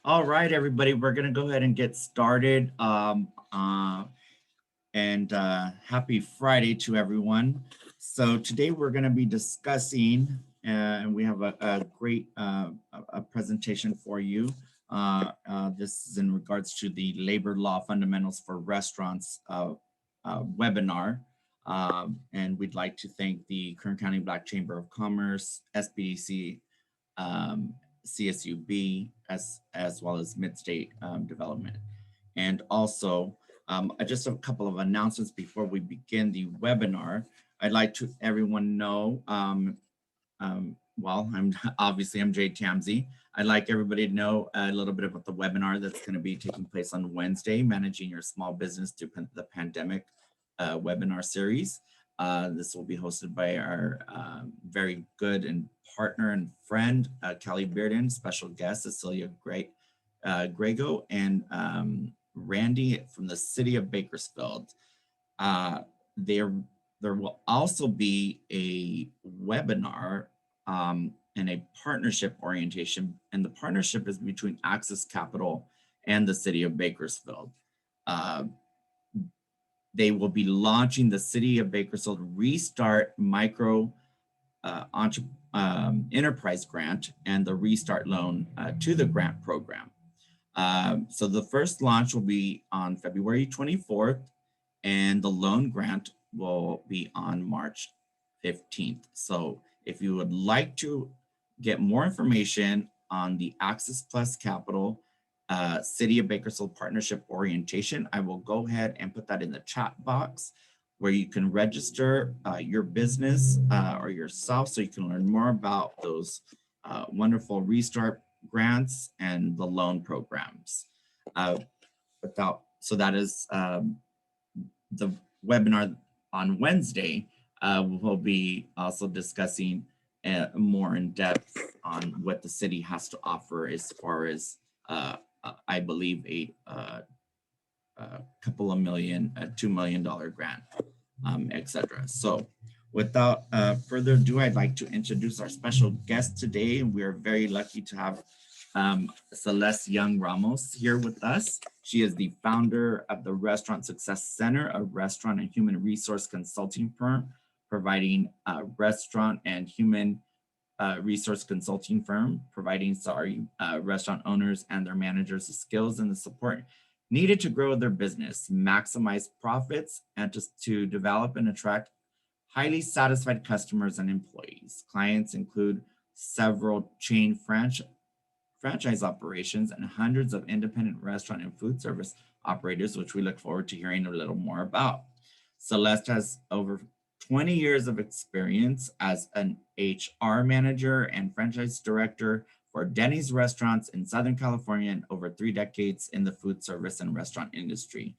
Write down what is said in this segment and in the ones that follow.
All right, everybody, we're going to go ahead and get started. Happy Friday to everyone. So today we're going to be discussing, and we have a great a presentation for you. This is in regards to the Labor Law Fundamentals for Restaurants webinar. And we'd like to thank the Kern County Black Chamber of Commerce, SBDC, CSUB, as well as Mid-State Development. And also, just a couple of announcements before we begin the webinar. I'd like to everyone know, well, I'm Jay Tamsey. I'd like everybody to know a little bit about the webinar that's going to be taking place on Wednesday, Managing Your Small Business Through the Pandemic webinar series. This will be hosted by our very good and partner and friend, Kelly Bearden, special guest, Cecilia Grego, and Randy from the city of Bakersfield. There will also be a webinar and a partnership orientation, and the partnership is between Access Capital and the city of Bakersfield. They will be launching the City of Bakersfield Restart Micro Enterprise Grant and the Restart Loan to the grant program. So the first launch will be on February 24th, and the loan grant will be on March 15th. So if you would like to get more information on the Access Plus Capital City of Bakersfield Partnership Orientation, I will go ahead and put that in the chat box where you can register your business or yourself so you can learn more about those wonderful Restart grants and the loan programs. So that is the webinar on Wednesday. We'll be also discussing more in depth on what the city has to offer as far as I believe a couple of million, a $2 million grant, etc. So without further ado, I'd like to introduce our special guest today. We're very lucky to have Celeste Young-Ramos here with us. She is the founder of the Restaurant Success Center, a restaurant and human resource consulting firm, providing restaurant and human resource consulting firm, providing restaurant owners and their managers the skills and the support needed to grow their business, maximize profits, and to develop and attract highly satisfied customers and employees. Clients include several chain franchise operations and hundreds of independent restaurant and food service operators, which we look forward to hearing a little more about. Celeste has over 20 years of experience as an HR manager and franchise director for Denny's restaurants in Southern California and over 3 decades in the food service and restaurant industry.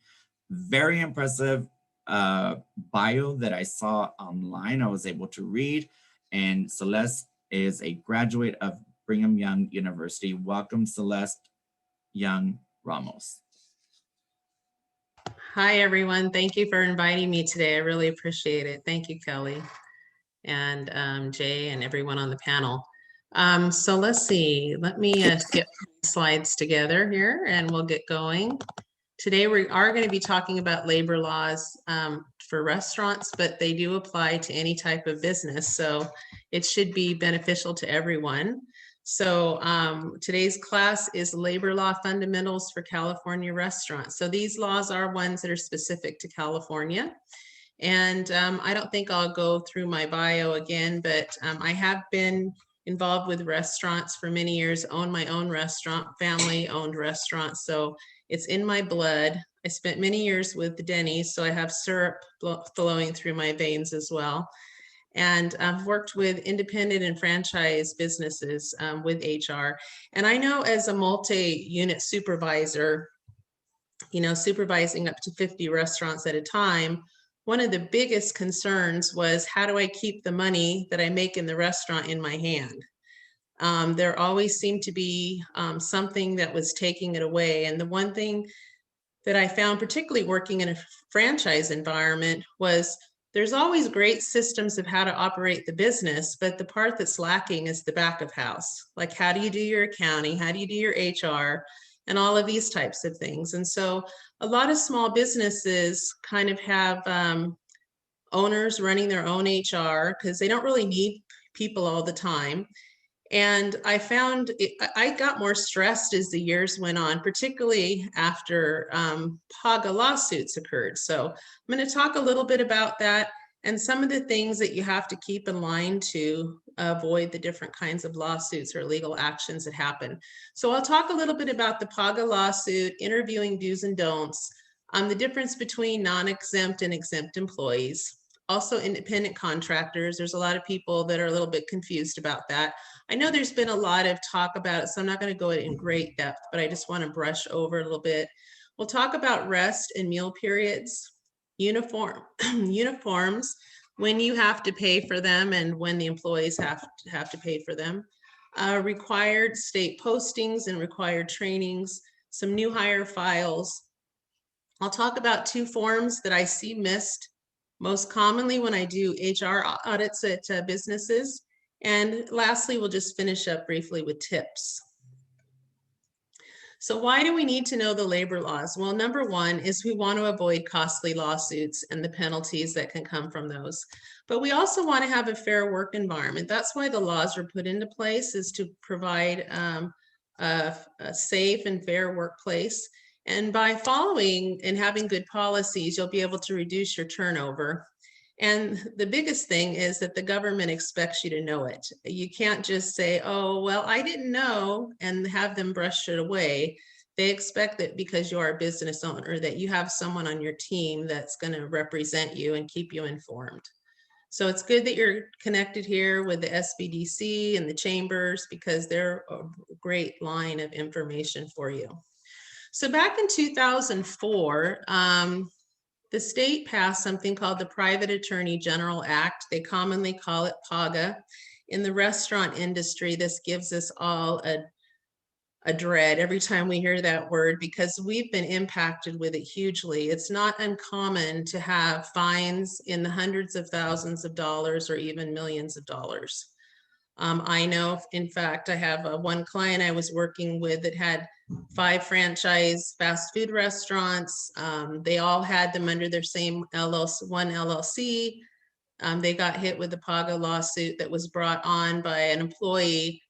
Very impressive bio that I saw online, I was able to read, and Celeste is a graduate of Brigham Young University. Welcome, Celeste Young-Ramos. Hi, everyone. Thank you for inviting me today. I really appreciate it. Thank you, Kelly, and Jay, and everyone on the panel. So let's see. Let me get my slides together here, and we'll get going. Today, we are going to be talking about labor laws for restaurants, but they do apply to any type of business, so it should be beneficial to everyone. So today's class is Labor Law Fundamentals for California Restaurants. So these laws are ones that are specific to California. And I don't think I'll go through my bio again, but I have been involved with restaurants for many years, own my own restaurant, family-owned restaurant. So it's in my blood. I spent many years with the Denny's, so I have syrup flowing through my veins as well. And I've worked with independent and franchise businesses with HR. And I know as a multi-unit supervisor, you know, supervising up to 50 restaurants at a time, one of the biggest concerns was, how do I keep the money that I make in the restaurant in my hand? There always seemed to be something that was taking it away. And the one thing that I found, particularly working in a franchise environment, was there's always great systems of how to operate the business, but the part that's lacking is the back of house. Like, how do you do your accounting? How do you do your HR? And all of these types of things. And so a lot of small businesses kind of have owners running their own HR because they don't really need people all the time. And I found I got more stressed as the years went on, particularly after PAGA lawsuits occurred. So I'm going to talk a little bit about that and some of the things that you have to keep in line to avoid the different kinds of lawsuits or legal actions that happen. So I'll talk a little bit about the PAGA lawsuit, interviewing do's and don'ts, the difference between non-exempt and exempt employees, also independent contractors. There's a lot of people that are a little bit confused about that. I know there's been a lot of talk about it, so I'm not going to go in great depth, but I just want to brush over a little bit. We'll talk about rest and meal periods, uniforms, when you have to pay for them and when the employees have to pay for them, required state postings and required trainings, some new hire files. I'll talk about 2 forms that I see missed most commonly when I do HR audits at businesses. And lastly, we'll just finish up briefly with tips. So why do we need to know the labor laws? Well, number one is we want to avoid costly lawsuits and the penalties that can come from those. But we also want to have a fair work environment. That's why the laws were put into place, is to provide a safe and fair workplace. And by following and having good policies, you'll be able to reduce your turnover. And the biggest thing is that the government expects you to know it. You can't just say, oh, well, I didn't know, and have them brush it away. They expect that because you are a business owner, that you have someone on your team that's going to represent you and keep you informed. So it's good that you're connected here with the SBDC and the chambers, because they're a great line of information for you. So back in 2004, the state passed something called the Private Attorney General Act. They commonly call it PAGA. In the restaurant industry, this gives us all a dread every time we hear that word, because we've been impacted with it hugely. It's not uncommon to have fines in the hundreds of thousands of dollars or even millions of dollars. I know, in fact, I have one client I was working with that had 5 franchise fast food restaurants. They all had them under their same one LLC. They got hit with the PAGA lawsuit that was brought on by an employee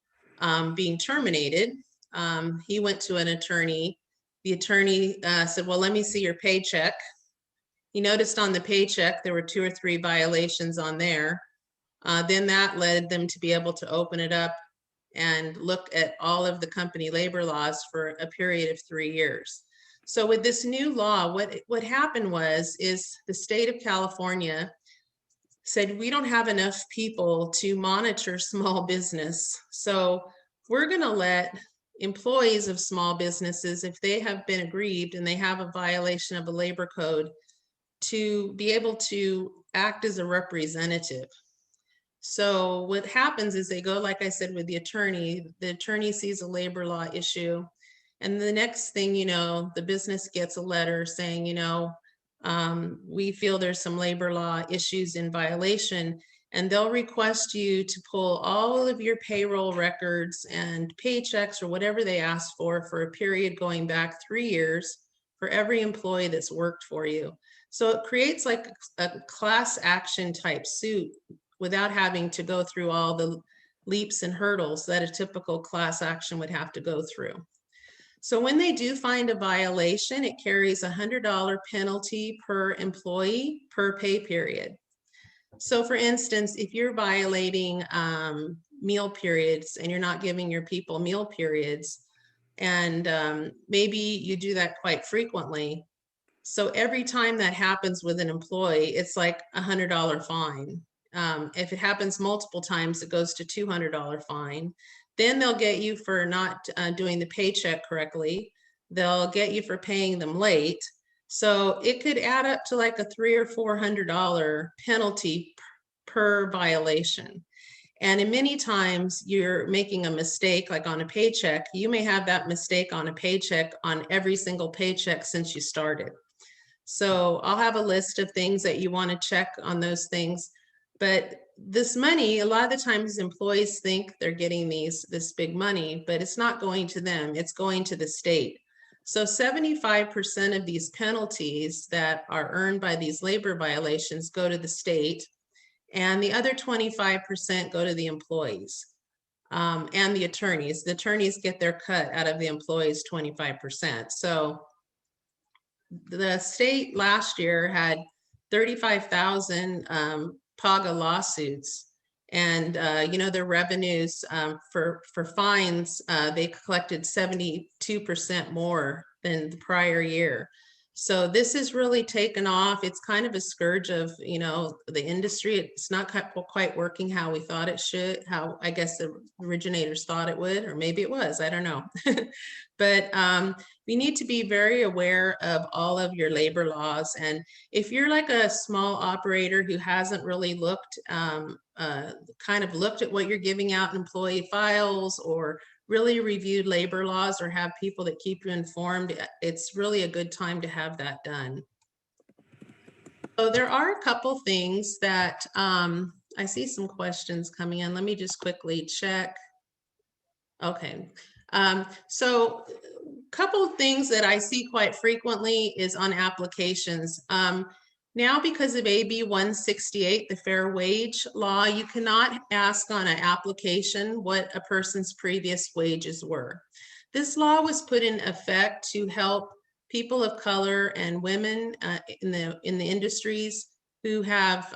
being terminated. He went to an attorney. The attorney said, well, let me see your paycheck. He noticed on the paycheck there were 2 or 3 violations on there. Then that led them to be able to open it up and look at all of the company labor laws for a period of 3 years. So with this new law, what happened is the state of California said, we don't have enough people to monitor small business. So we're going to let employees of small businesses, if they have been aggrieved and they have a violation of a labor code, to be able to act as a representative. So what happens is they go, like I said, with the attorney sees a labor law issue. And the next thing you know, the business gets a letter saying, we feel there's some labor law issues in violation, and they'll request you to pull all of your payroll records and paychecks or whatever they ask for a period going back 3 years for every employee that's worked for you. So it creates like a class action type suit without having to go through all the leaps and hurdles that a typical class action would have to go through. So when they do find a violation, it carries a $100 penalty per employee per pay period. So for instance, if you're violating meal periods and you're not giving your people meal periods, and maybe you do that quite frequently. So every time that happens with an employee, it's like a $100 fine. If it happens multiple times, it goes to $200 fine. Then they'll get you for not doing the paycheck correctly. They'll get you for paying them late. So it could add up to like a $300 or $400 penalty per violation. And in many times you're making a mistake, like on a paycheck. You may have that mistake on a paycheck on every single paycheck since you started. So I'll have a list of things that you want to check on those things. But this money, a lot of the times employees think they're getting this big money, but it's not going to them, it's going to the state. So 75% of these penalties that are earned by these labor violations go to the state, and the other 25% go to the employees and the attorneys. The attorneys get their cut out of the employees' 25%. So the state last year had 35,000 PAGA lawsuits, and you know, their revenues for fines, they collected 72% more than the prior year. So this has really taken off. It's kind of a scourge of, you know, the industry. It's not quite working how we thought it should, how I guess the originators thought it would, or maybe it was, I don't know. But we need to be very aware of all of your labor laws. And if you're like a small operator who hasn't really looked, kind of looked at what you're giving out in employee files, or really reviewed labor laws, or have people that keep you informed, it's really a good time to have that done. So there are a couple things that I see some questions coming in. Let me just quickly check. Okay. So a couple of things that I see quite frequently is on applications. Now, because of AB 168, the Fair Wage Law, you cannot ask on an application what a person's previous wages were. This law was put in effect to help people of color and women in the industries who have,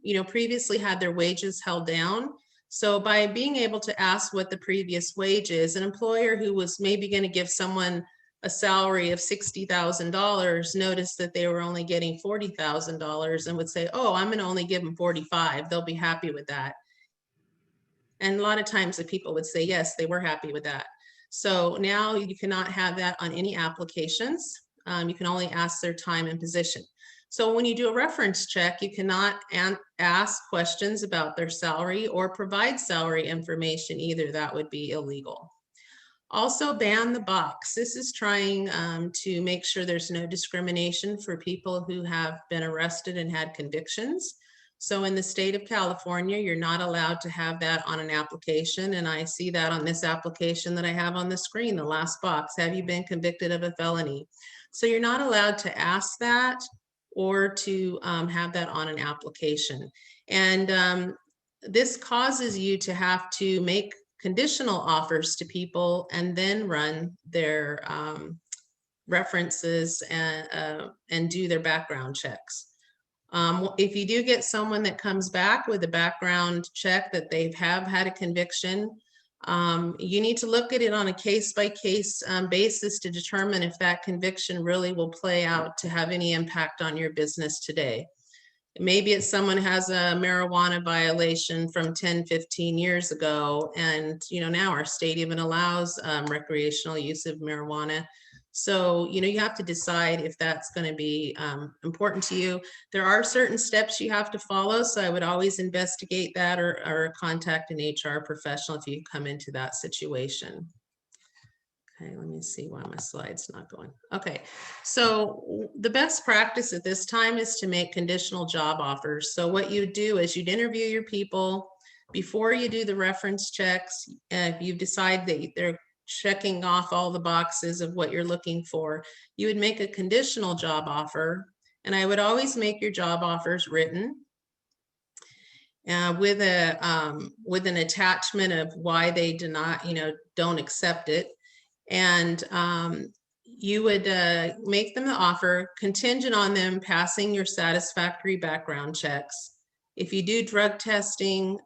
you know, previously had their wages held down. So by being able to ask what the previous wage is, an employer who was maybe going to give someone a salary of $60,000 noticed that they were only getting $40,000 and would say, oh, I'm going to only give them 45. They'll be happy with that. And a lot of times the people would say, yes, they were happy with that. So now you cannot have that on any applications. You can only ask their time and position. So when you do a reference check, you cannot ask questions about their salary or provide salary information either. That would be illegal. Also ban the box. This is trying to make sure there's no discrimination for people who have been arrested and had convictions. So in the state of California, you're not allowed to have that on an application. And I see that on this application that I have on the screen, the last box. Have you been convicted of a felony? So you're not allowed to ask that or to have that on an application. And this causes you to have to make conditional offers to people and then run their references and do their background checks. If you do get someone that comes back with a background check that they have had a conviction, you need to look at it on a case-by-case basis to determine if that conviction really will play out to have any impact on your business today. Maybe it's someone has a marijuana violation from 10, 15 years ago, and you know, now our state even allows recreational use of marijuana. So, you know, you have to decide if that's going to be important to you. There are certain steps you have to follow, so I would always investigate that or contact an HR professional if you come into that situation. Okay, let me see why my slide's not going. Okay, so the best practice at this time is to make conditional job offers. So what you do is you'd interview your people before you do the reference checks. If you decide that they're checking off all the boxes of what you're looking for, you would make a conditional job offer. And I would always make your job offers written with an attachment of why they do not, you know, don't accept it. And you would make them the offer contingent on them passing your satisfactory background checks. If you do drug testing,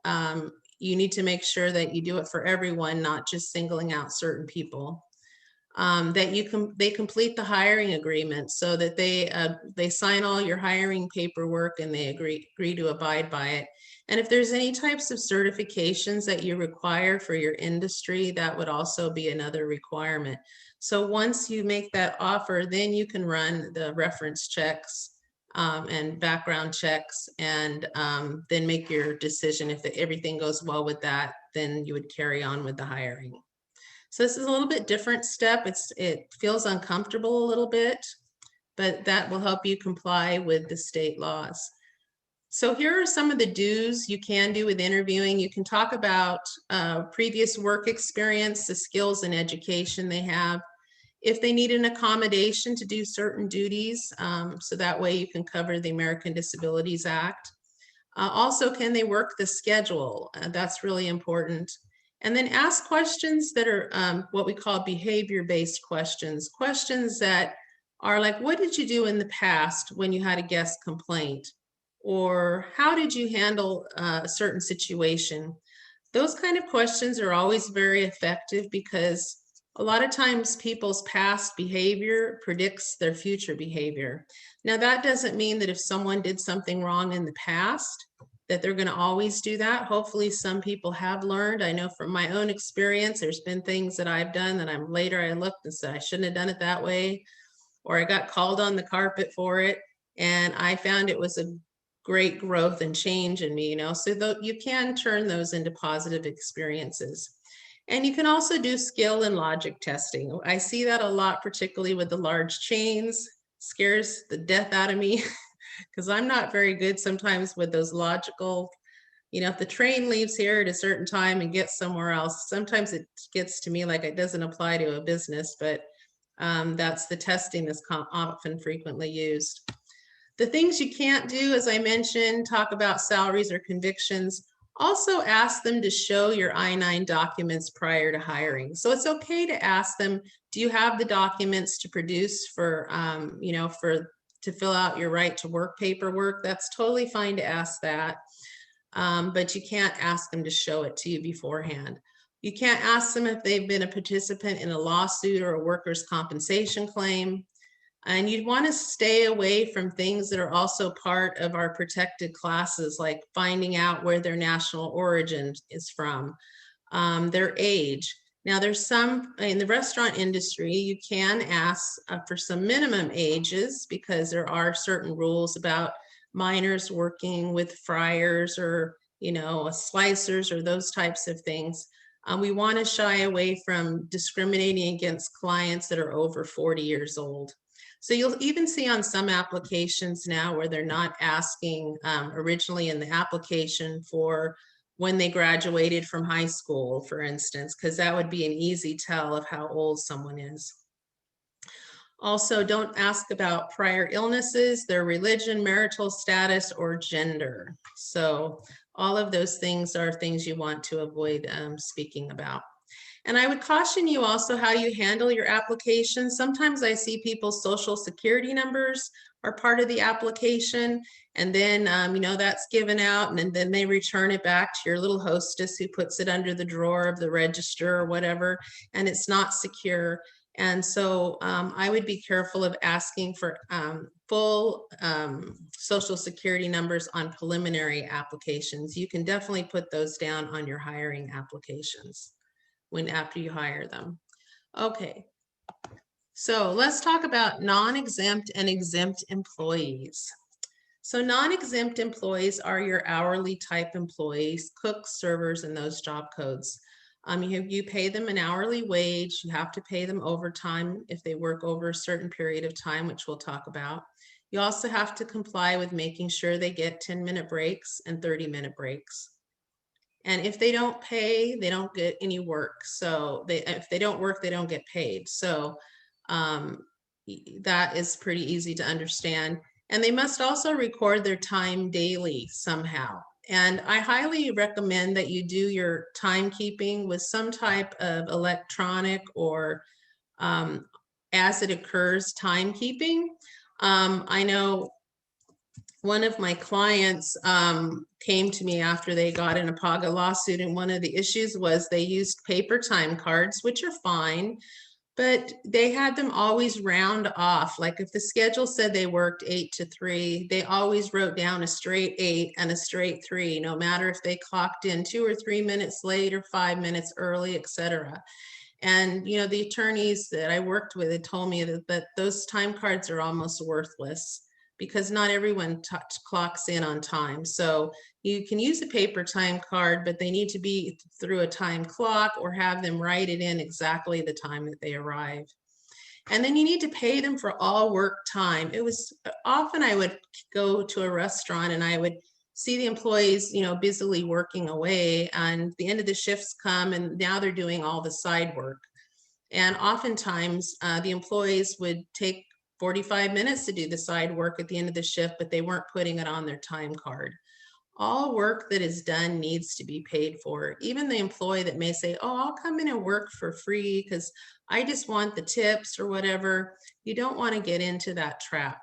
you need to make sure that you do it for everyone, not just singling out certain people. That they complete the hiring agreement so that they sign all your hiring paperwork and they agree to abide by it. And if there's any types of certifications that you require for your industry, that would also be another requirement. So once you make that offer, then you can run the reference checks and background checks, and then make your decision. If everything goes well with that, then you would carry on with the hiring. So this is a little bit different step. It feels uncomfortable a little bit, but that will help you comply with the state laws. So here are some of the do's you can do with interviewing. You can talk about previous work experience, the skills and education they have. If they need an accommodation to do certain duties, so that way you can cover the American Disabilities Act. Also, can they work the schedule? That's really important. And then ask questions that are what we call behavior-based questions. Questions that are like, what did you do in the past when you had a guest complaint? Or how did you handle a certain situation? Those kind of questions are always very effective because a lot of times people's past behavior predicts their future behavior. Now, that doesn't mean that if someone did something wrong in the past, that they're going to always do that. Hopefully some people have learned. I know from my own experience, there's been things that I've done that I looked and said, I shouldn't have done it that way, or I got called on the carpet for it. And I found it was a great growth and change in me, so you can turn those into positive experiences. And you can also do skill and logic testing. I see that a lot, particularly with the large chains. Scares the death out of me because I'm not very good sometimes with those logical, if the train leaves here at a certain time and gets somewhere else, sometimes it gets to me like it doesn't apply to a business, but that's the testing that's often frequently used. The things you can't do, as I mentioned, talk about salaries or convictions. Also ask them to show your I-9 documents prior to hiring. So it's okay to ask them, do you have the documents to produce for, to fill out your right to work paperwork? That's totally fine to ask that, but you can't ask them to show it to you beforehand. You can't ask them if they've been a participant in a lawsuit or a workers' compensation claim. And you'd want to stay away from things that are also part of our protected classes, like finding out where their national origin is from, their age. Now, there's some in the restaurant industry, you can ask for some minimum ages because there are certain rules about minors working with fryers or, slicers or those types of things. We want to shy away from discriminating against clients that are over 40 years old. So you'll even see on some applications now where they're not asking originally in the application for when they graduated from high school, for instance, because that would be an easy tell of how old someone is. Also, don't ask about prior illnesses, their religion, marital status, or gender. So all of those things are things you want to avoid speaking about. And I would caution you also how you handle your application. Sometimes I see people's social security numbers are part of the application, and then that's given out, and then they return it back to your little hostess who puts it under the drawer of the register or whatever, and it's not secure. And so I would be careful of asking for full social security numbers on preliminary applications. You can definitely put those down on your hiring applications after you hire them. Okay, so let's talk about non-exempt and exempt employees. So non-exempt employees are your hourly type employees, cooks, servers, and those job codes. You pay them an hourly wage. You have to pay them overtime if they work over a certain period of time, which we'll talk about. You also have to comply with making sure they get 10-minute breaks and 30-minute breaks. And if they don't pay, they don't get any work. So if they don't work, they don't get paid. So that is pretty easy to understand. And they must also record their time daily somehow. And I highly recommend that you do your timekeeping with some type of electronic or as it occurs timekeeping. I know one of my clients came to me after they got in a PAGA lawsuit, and one of the issues was they used paper time cards, which are fine, but they had them always round off. Like if the schedule said they worked 8 to 3, they always wrote down a straight 8 and a straight 3, no matter if they clocked in 2 or 3 minutes late or 5 minutes early, etc. And the attorneys that I worked with had told me that those time cards are almost worthless, because not everyone clocks in on time. So you can use a paper time card, but they need to be through a time clock or have them write it in exactly the time that they arrive. And then you need to pay them for all work time. It was often I would go to a restaurant and I would see the employees, busily working away, and the end of the shifts come and now they're doing all the side work. And oftentimes the employees would take 45 minutes to do the side work at the end of the shift, but they weren't putting it on their time card. All work that is done needs to be paid for. Even the employee that may say, oh, I'll come in and work for free because I just want the tips or whatever. You don't want to get into that trap.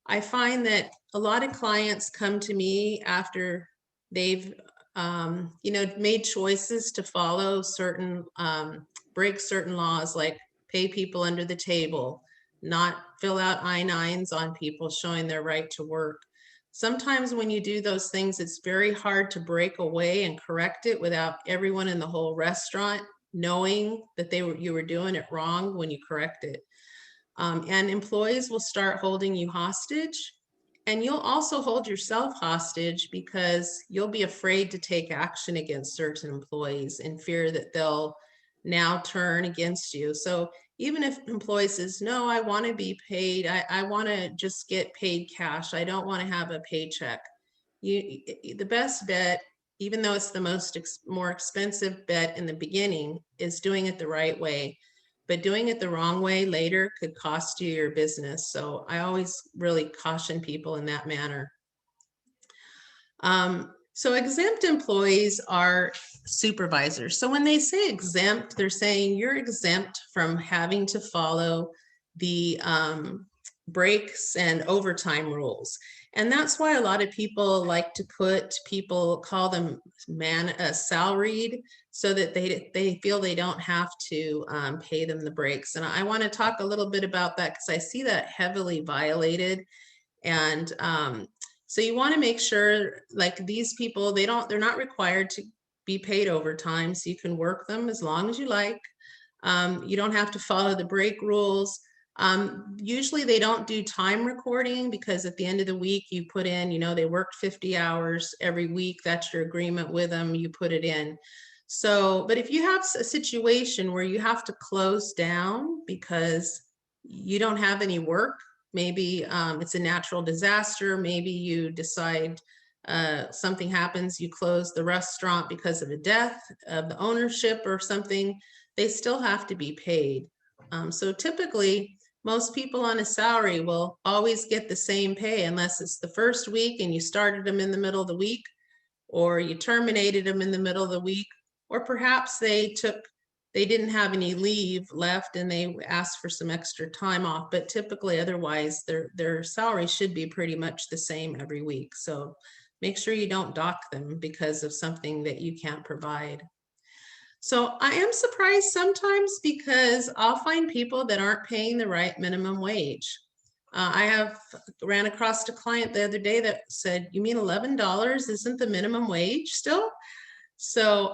I find that a lot of clients come to me after they've, made choices to follow certain, break certain laws, like pay people under the table, not fill out I-9s on people showing their right to work. Sometimes when you do those things, it's very hard to break away and correct it without everyone in the whole restaurant knowing that you were doing it wrong when you correct it. And employees will start holding you hostage, and you'll also hold yourself hostage because you'll be afraid to take action against certain employees in fear that they'll now turn against you. So even if an employee says, no, I want to be paid, I want to just get paid cash, I don't want to have a paycheck. The best bet, even though it's the more expensive bet in the beginning, is doing it the right way. But doing it the wrong way later could cost you your business. So I always really caution people in that manner. So exempt employees are supervisors. So when they say exempt, they're saying you're exempt from having to follow the breaks and overtime rules. And that's why a lot of people like to call them salaried, so that they feel they don't have to pay them the breaks. And I want to talk a little bit about that because I see that heavily violated. And so you want to make sure, like, these people, they're not required to be paid overtime, so you can work them as long as you like. You don't have to follow the break rules. Usually they don't do time recording because at the end of the week you put in, they worked 50 hours every week. That's your agreement with them. You put it in. So, but if you have a situation where you have to close down because you don't have any work, maybe it's a natural disaster, maybe you decide something happens, you close the restaurant because of a death of the ownership or something, they still have to be paid. So typically, most people on a salary will always get the same pay unless it's the first week and you started them in the middle of the week, or you terminated them in the middle of the week, or perhaps they didn't have any leave left and they asked for some extra time off. But typically otherwise their salary should be pretty much the same every week. So make sure you don't dock them because of something that you can't provide. So I am surprised sometimes because I'll find people that aren't paying the right minimum wage. I ran across a client the other day that said, you mean $11 isn't the minimum wage still? So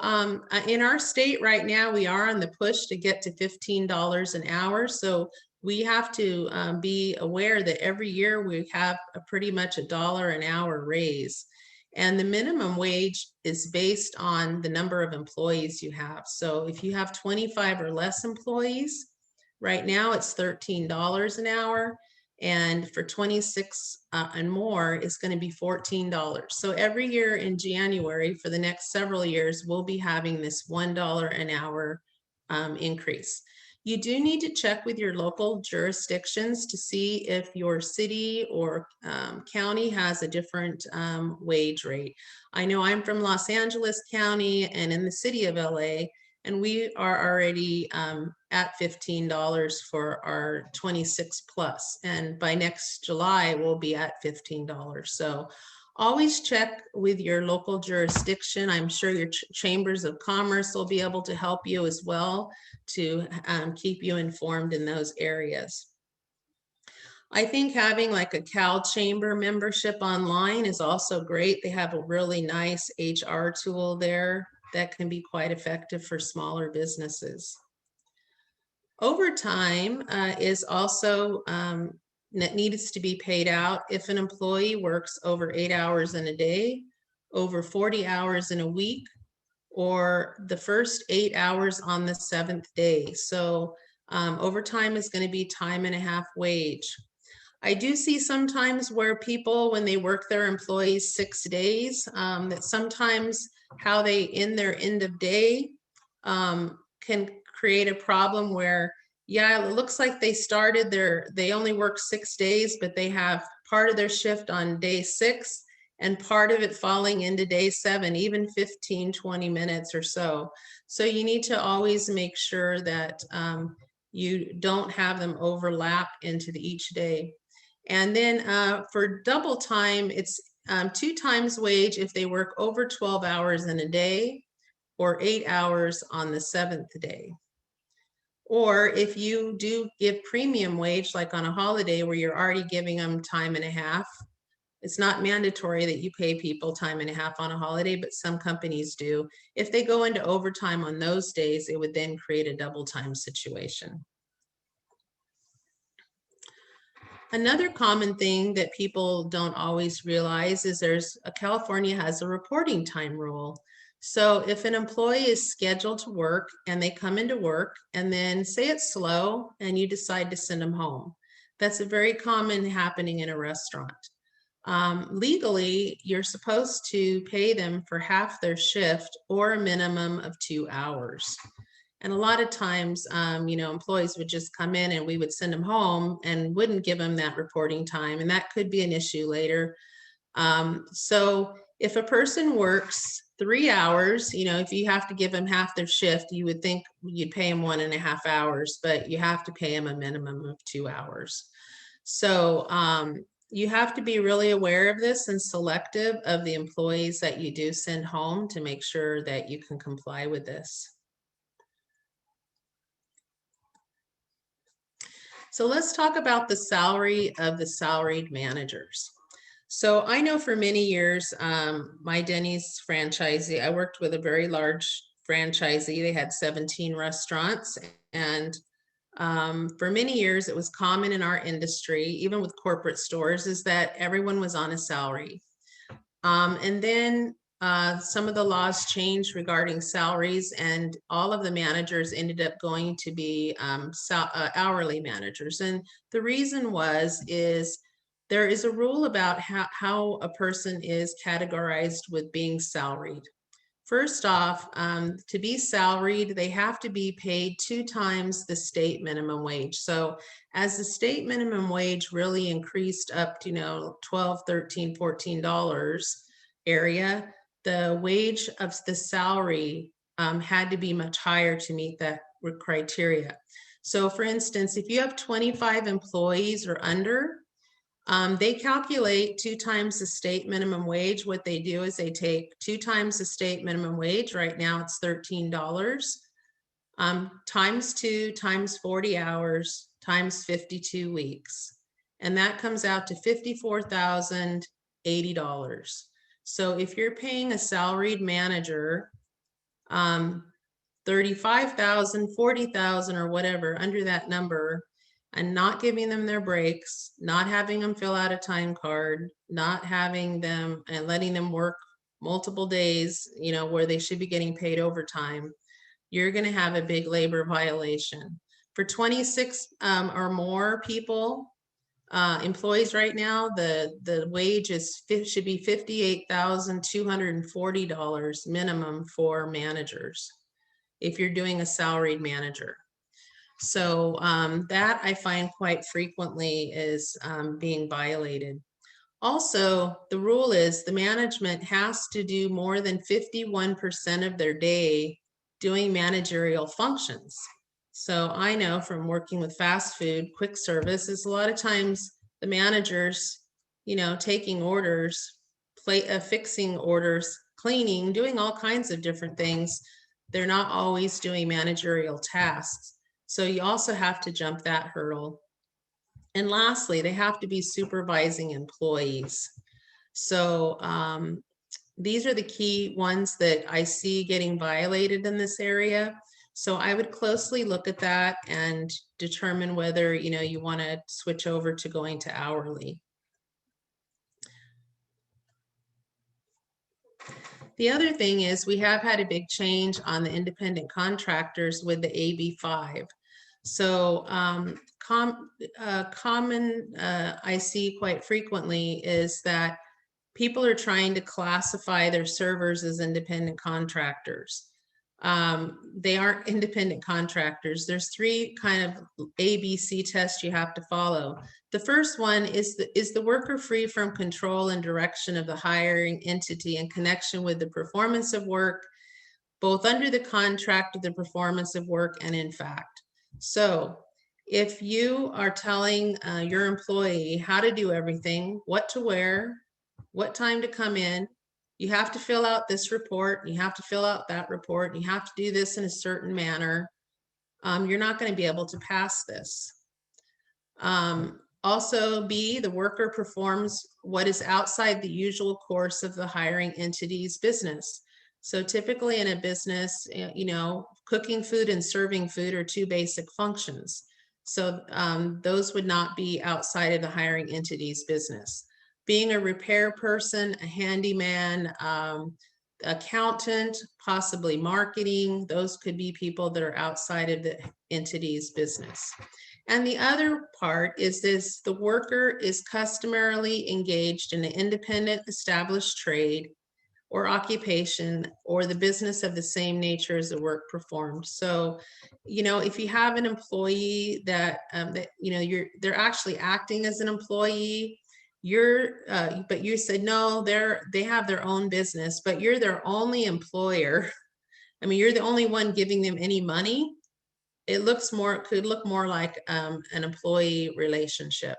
in our state right now, we are on the push to get to $15 an hour. So we have to be aware that every year we have pretty much $1 an hour raise. And the minimum wage is based on the number of employees you have. So if you have 25 or less employees, right now it's $13 an hour. And for 26 and more, it's going to be $14. So every year in January for the next several years, we'll be having this $1 an hour increase. You do need to check with your local jurisdictions to see if your city or county has a different wage rate. I know I'm from Los Angeles County and in the city of LA, and we are already at $15 for our 26 plus. And by next July, we'll be at $15. So always check with your local jurisdiction. I'm sure your chambers of commerce will be able to help you as well to keep you informed in those areas. I think having like a Cal Chamber membership online is also great. They have a really nice HR tool there that can be quite effective for smaller businesses. Overtime is also needs to be paid out if an employee works over 8 hours in a day, over 40 hours in a week, or the first 8 hours on the 7th day. So Overtime is going to be time and a half wage. I do see sometimes where people, when they work their employees 6 days, that sometimes how they end their end of day can create a problem where, yeah, it looks like they only work 6 days, but they have part of their shift on day 6 and part of it falling into day 7, even 15, 20 minutes or so. So you need to always make sure that you don't have them overlap into each day. And then for double time, it's 2 times wage if they work over 12 hours in a day or 8 hours on the 7th day. Or if you do give premium wage, like on a holiday where you're already giving them time and a half, it's not mandatory that you pay people time and a half on a holiday, but some companies do. If they go into overtime on those days, it would then create a double time situation. Another common thing that people don't always realize is California has a reporting time rule. So if an employee is scheduled to work and they come into work and then say it's slow and you decide to send them home, that's a very common happening in a restaurant. Legally, you're supposed to pay them for half their shift or a minimum of 2 hours. And a lot of times, employees would just come in and we would send them home and wouldn't give them that reporting time. And that could be an issue later. So if a person works 3 hours, if you have to give them half their shift, you would think you'd pay them 1.5 hours, but you have to pay them a minimum of 2 hours. So you have to be really aware of this and selective of the employees that you do send home to make sure that you can comply with this. So let's talk about the salary of the salaried managers. So I know for many years, my Denny's franchisee, I worked with a very large franchisee. They had 17 restaurants. And for many years, it was common in our industry, even with corporate stores, is that everyone was on a salary. And then some of the laws changed regarding salaries, and all of the managers ended up going to be hourly managers. And the reason is there is a rule about how a person is categorized with being salaried. First off, to be salaried, they have to be paid 2 times the state minimum wage. So as the state minimum wage really increased up to, $12, $13, $14 area, the wage of the salary had to be much higher to meet that criteria. So for instance, if you have 25 employees or under, they calculate 2 times the state minimum wage. What they do is they take 2 times the state minimum wage. Right now it's $13, times 2 times 40 hours times 52 weeks. And that comes out to $54,080. So if you're paying a salaried manager $35,000, $40,000 or whatever under that number, and not giving them their breaks, not having them fill out a time card, not having them and letting them work multiple days, where they should be getting paid overtime, you're going to have a big labor violation. For 26 or more people, employees right now, the wage should be $58,240 minimum for managers if you're doing a salaried manager. So that I find quite frequently is being violated. Also, the rule is the management has to do more than 51% of their day doing managerial functions. So I know from working with fast food, quick service, is a lot of times the managers, taking orders, fixing orders, cleaning, doing all kinds of different things. They're not always doing managerial tasks. So you also have to jump that hurdle. And lastly, they have to be supervising employees. So these are the key ones that I see getting violated in this area. So I would closely look at that and determine whether, you want to switch over to going to hourly. The other thing is we have had a big change on the independent contractors with the AB5. So common I see quite frequently is that people are trying to classify their servers as independent contractors. They aren't independent contractors. There's three kind of ABC tests you have to follow. The first one is the worker free from control and direction of the hiring entity in connection with the performance of work, both under the contract of the performance of work and in fact. So if you are telling your employee how to do everything, what to wear, what time to come in, you have to fill out this report, you have to fill out that report, you have to do this in a certain manner, you're not going to be able to pass this. Also, B, the worker performs what is outside the usual course of the hiring entity's business. So typically in a business, you know, cooking food and serving food are two basic functions. So those would not be outside of the hiring entity's business. Being a repair person, a handyman, accountant, possibly marketing, those could be people that are outside of the entity's business. And the other part is this: the worker is customarily engaged in an independent established trade or occupation or the business of the same nature as the work performed. So, you know, if you have an employee that, you know, they're actually acting as an employee, but you said, no, they have their own business, but you're their only employer. I mean, you're the only one giving them any money. It could look more like an employee relationship.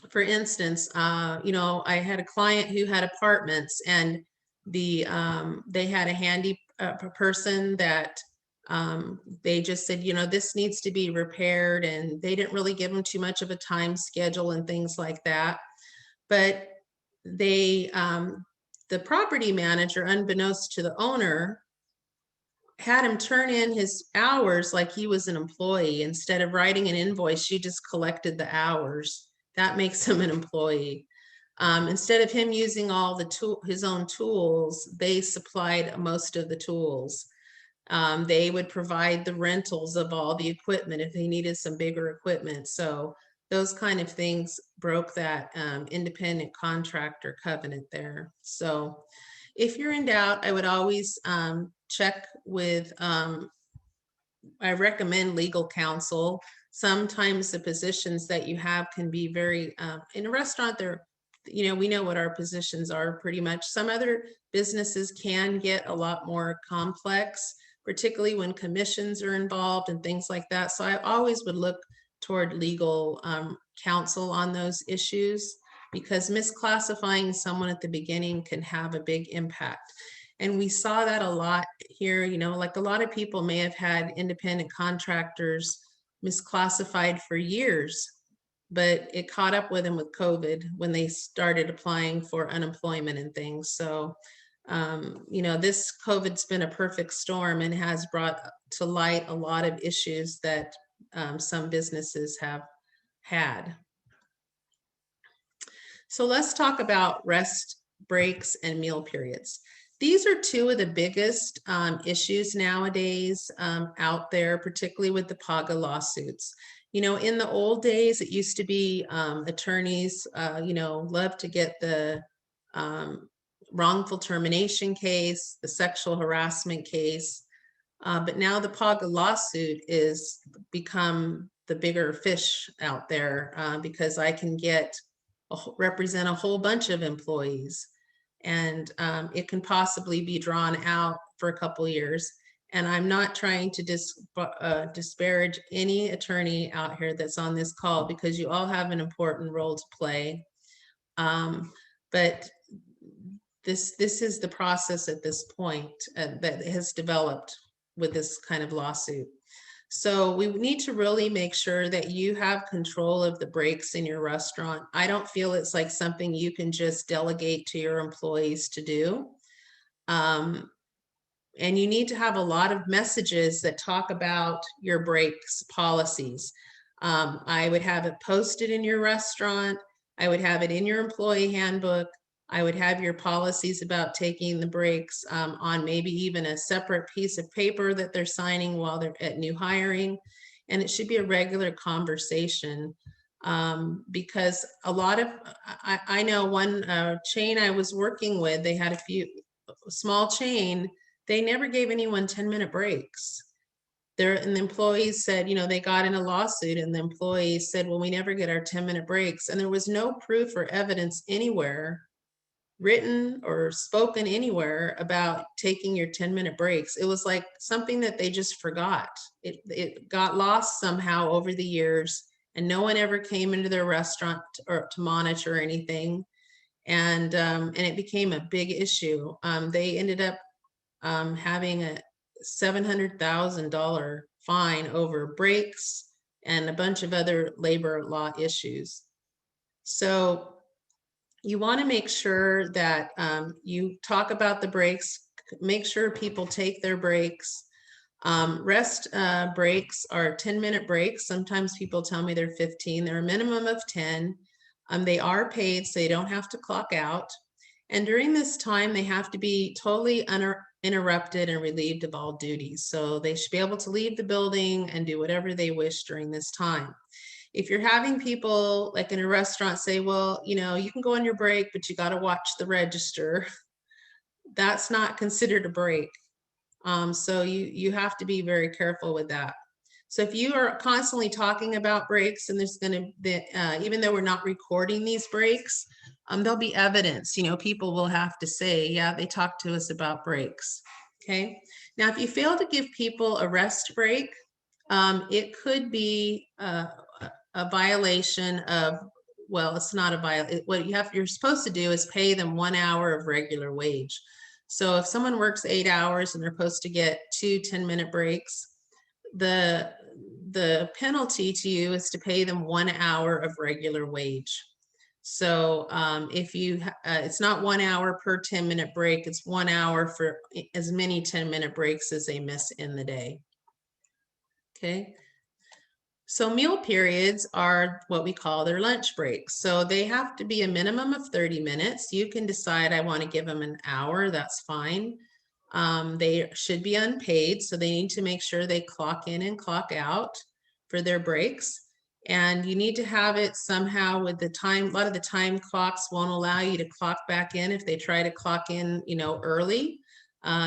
For instance, you know, I had a client who had apartments, and they had a handy person that they just said, you know, this needs to be repaired, and they didn't really give them too much of a time schedule and things like that. But the property manager, unbeknownst to the owner, had him turn in his hours like he was an employee. Instead of writing an invoice, she just collected the hours. That makes him an employee. Instead of him using all his own tools, they supplied most of the tools. They would provide the rentals of all the equipment if they needed some bigger equipment. So those kind of things broke that independent contractor covenant there. So if you're in doubt, I would always check with, I recommend legal counsel. Sometimes the positions that you have can be very, in a restaurant, you know, we know what our positions are pretty much. Some other businesses can get a lot more complex, particularly when commissions are involved and things like that. So I always would look toward legal counsel on those issues, because misclassifying someone at the beginning can have a big impact. And we saw that a lot here, you know, like a lot of people may have had independent contractors misclassified for years, but it caught up with them with COVID when they started applying for unemployment and things. So, you know, this COVID's been a perfect storm and has brought to light a lot of issues that some businesses have had. So let's talk about rest breaks and meal periods. These are two of the biggest issues nowadays out there, particularly with the PAGA lawsuits. You know, in the old days, it used to be attorneys, you know, love to get the wrongful termination case, the sexual harassment case. But now the PAGA lawsuit is become the bigger fish out there because I can represent a whole bunch of employees, and it can possibly be drawn out for a couple years. And I'm not trying to disparage any attorney out here that's on this call, because you all have an important role to play. But this is the process at this point that has developed with this kind of lawsuit. So we need to really make sure that you have control of the breaks in your restaurant. I don't feel it's like something you can just delegate to your employees to do. And you need to have a lot of messages that talk about your breaks policies. I would have it posted in your restaurant. I would have it in your employee handbook. I would have your policies about taking the breaks on maybe even a separate piece of paper that they're signing while they're at new hiring. And it should be a regular conversation because a lot of, I know one chain I was working with, they had small chain, they never gave anyone 10-minute breaks. And the employees said, they got in a lawsuit and the employees said, well, we never get our 10-minute breaks. And there was no proof or evidence anywhere, written or spoken anywhere, about taking your 10-minute breaks. It was like something that they just forgot. It got lost somehow over the years, and no one ever came into their restaurant or to monitor anything. And it became a big issue. They ended up having a $700,000 fine over breaks and a bunch of other labor law issues. So you want to make sure that you talk about the breaks, make sure people take their breaks. Rest breaks are 10-minute breaks. Sometimes people tell me they're 15. They're a minimum of 10. They are paid, so you don't have to clock out. And during this time, they have to be totally uninterrupted and relieved of all duties. So they should be able to leave the building and do whatever they wish during this time. If you're having people like in a restaurant say, well, you can go on your break, but you got to watch the register, that's not considered a break. So you have to be very careful with that. So if you are constantly talking about breaks, and there's going to be, even though we're not recording these breaks, there'll be evidence. People will have to say, yeah, they talked to us about breaks. Okay. Now, if you fail to give people a rest break, it could be a violation of, well, it's not a violation. What you're supposed to do is pay them 1 hour of regular wage. So if someone works 8 hours and they're supposed to get 2 10-minute breaks, the penalty to you is to pay them 1 hour of regular wage. So if you, it's not 1 hour per 10-minute break, it's 1 hour for as many 10-minute breaks as they miss in the day. Okay. So meal periods are what we call their lunch breaks. So they have to be a minimum of 30 minutes. You can decide, I want to give them an hour, that's fine. They should be unpaid, so they need to make sure they clock in and clock out for their breaks. And you need to have it somehow with the time. A lot of the time clocks won't allow you to clock back in if they try to clock in, early,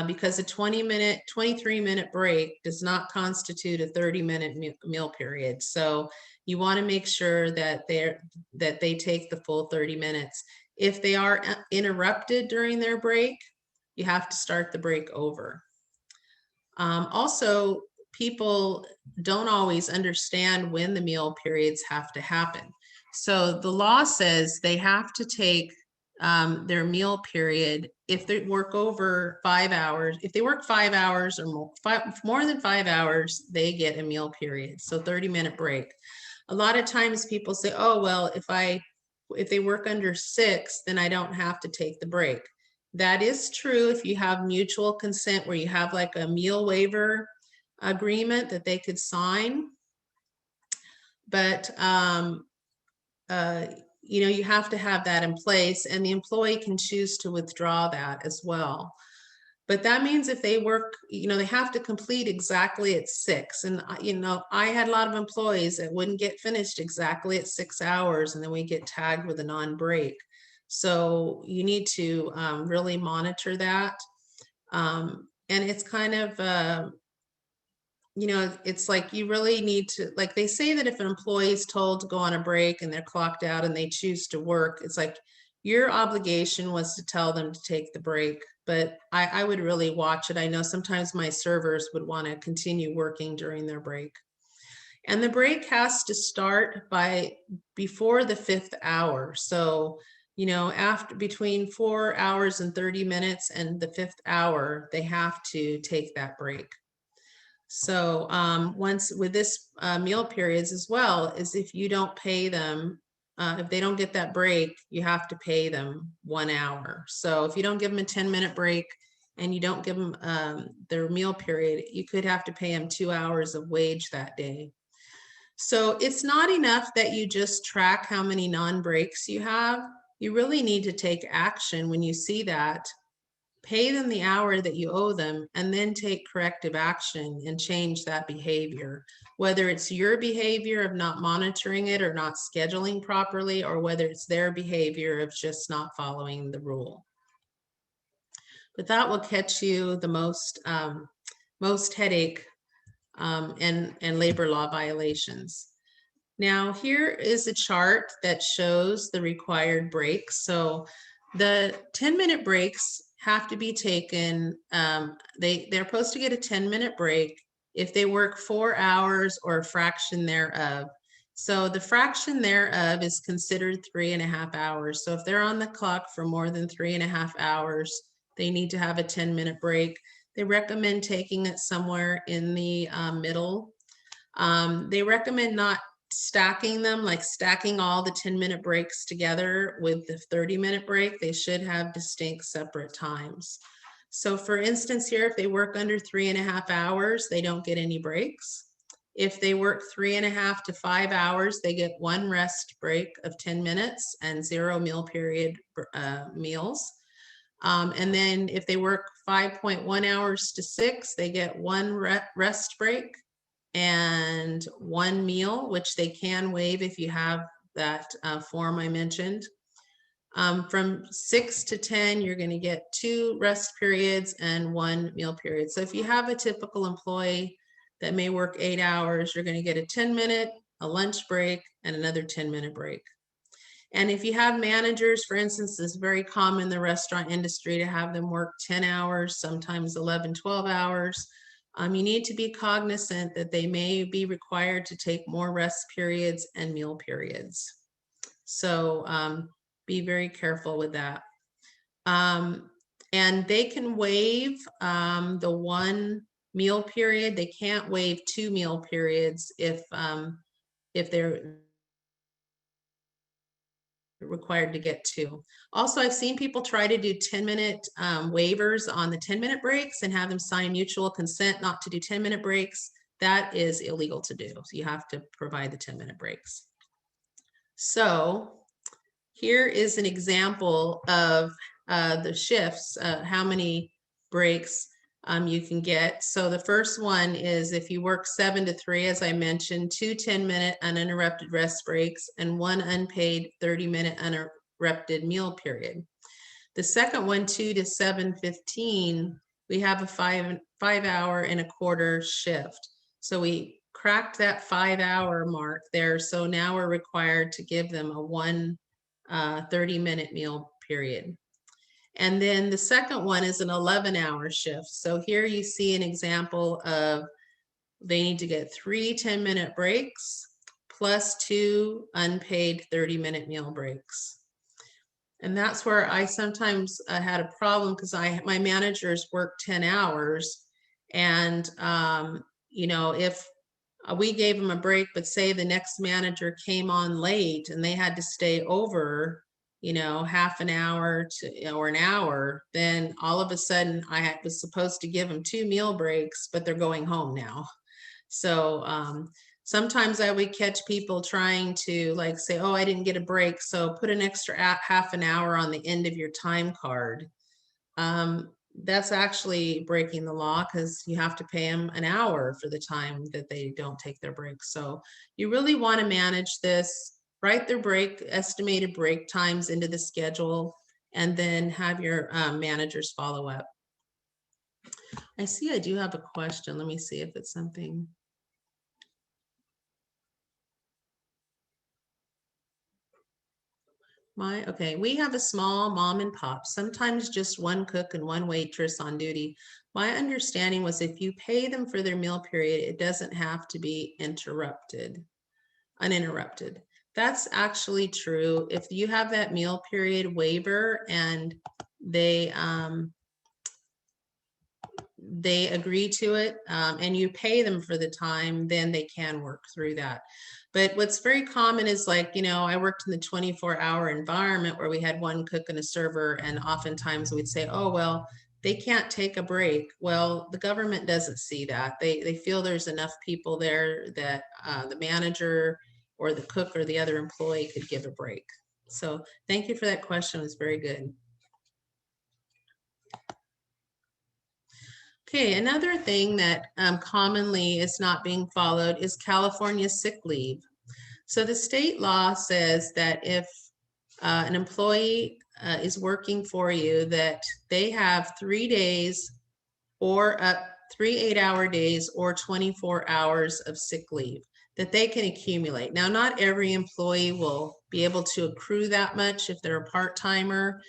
because a 23-minute break does not constitute a 30-minute meal period. So you want to make sure that they take the full 30 minutes. If they are interrupted during their break, you have to start the break over. Also, people don't always understand when the meal periods have to happen. So the law says they have to take their meal period if they work over 5 hours. If they work 5 hours or more than 5 hours, they get a meal period. So 30-minute break. A lot of times people say, oh, well, if they work under 6, then I don't have to take the break. That is true if you have mutual consent, where you have like a meal waiver agreement that they could sign. But you have to have that in place, and the employee can choose to withdraw that as well. But that means if they work, they have to complete exactly at 6. And, I had a lot of employees that wouldn't get finished exactly at 6 hours, and then we get tagged with a non-break. So you need to really monitor that. And it's kind of, it's like you really need to, like they say that if an employee is told to go on a break and they're clocked out and they choose to work, it's like your obligation was to tell them to take the break. But I would really watch it. I know sometimes my servers would want to continue working during their break. And the break has to start before the 5th hour. So, after between 4 hours and 30 minutes and the 5th hour, they have to take that break. So once with this meal periods as well, is if you don't pay them, if they don't get that break, you have to pay them 1 hour. So if you don't give them a 10-minute break and you don't give them their meal period, you could have to pay them 2 hours of wage that day. So it's not enough that you just track how many non-breaks you have. you really need to take action when you see that, pay them the hour that you owe them, and then take corrective action and change that behavior. Whether it's your behavior of not monitoring it or not scheduling properly, or whether it's their behavior of just not following the rule. But that will catch you the most headache and labor law violations. Now, here is a chart that shows the required breaks. So the 10-minute breaks have to be taken. They're supposed to get a 10-minute break if they work 4 hours or a fraction thereof. So the fraction thereof is considered 3.5 hours. So if they're on the clock for more than 3.5 hours, they need to have a 10-minute break. They recommend taking it somewhere in the middle. They recommend not stacking them, like stacking all the 10-minute breaks together with the 30-minute break. They should have distinct separate times. So for instance, here, if they work under 3.5 hours, they don't get any breaks. If they work 3.5 to 5 hours, they get 1 rest break of 10 minutes and 0 meal period meals. And then if they work 5.1 hours to 6, they get 1 rest break and 1 meal, which they can waive if you have that form I mentioned. From 6 to 10, you're going to get 2 rest periods and 1 meal period. So if you have a typical employee that may work 8 hours, you're going to get a 10-minute, a lunch break, and another 10-minute break. And if you have managers, for instance, it's very common in the restaurant industry to have them work 10 hours, sometimes 11, 12 hours. You need to be cognizant that they may be required to take more rest periods and meal periods. So be very careful with that. And they can waive the 1 meal period. They can't waive 2 meal periods if they're required to get 2. Also, I've seen people try to do 10-minute waivers on the 10-minute breaks and have them sign mutual consent not to do 10-minute breaks. That is illegal to do. So you have to provide the 10-minute breaks. So here is an example of the shifts, how many breaks you can get. So the first one is if you work 7 to 3, as I mentioned, 2 10-minute uninterrupted rest breaks and 1 unpaid 30-minute uninterrupted meal period. The second one, 2 to 7:15, we have a 5 hour and a quarter shift. So we cracked that 5-hour mark there. So now we're required to give them a 1 30-minute meal period. And then the second one is an 11-hour shift. So here you see an example of they need to get 3 10-minute breaks plus 2 unpaid 30-minute meal breaks. And that's where I sometimes had a problem because my managers work 10 hours. And, you know, if we gave them a break, but say the next manager came on late and they had to stay over, you know, half an hour or an hour, then all of a sudden I was supposed to give them 2 meal breaks, but they're going home now. So sometimes I would catch people trying to like say, oh, I didn't get a break, so put an extra half an hour on the end of your time card. That's actually breaking the law because you have to pay them an hour for the time that they don't take their breaks. So you really want to manage this, write their estimated break times into the schedule, and then have your managers follow up. I see I do have a question. Let me see if it's something. Okay, we have a small mom and pop, sometimes just 1 cook and 1 waitress on duty. My understanding was if you pay them for their meal period, it doesn't have to be uninterrupted. That's actually true. If you have that meal period waiver and they agree to it and you pay them for the time, then they can work through that. But what's very common is like, you know, I worked in the 24-hour environment where we had 1 cook and a server, and oftentimes we'd say, oh, well, they can't take a break. Well, the government doesn't see that. They feel there's enough people there that the manager or the cook or the other employee could give a break. So thank you for that question. It was very good. Okay, another thing that commonly is not being followed is California sick leave. So the state law says that if an employee is working for you, that they have 3 days or 3 8-hour days or 24 hours of sick leave that they can accumulate. Now, not every employee will be able to accrue that much if they're a part-timer,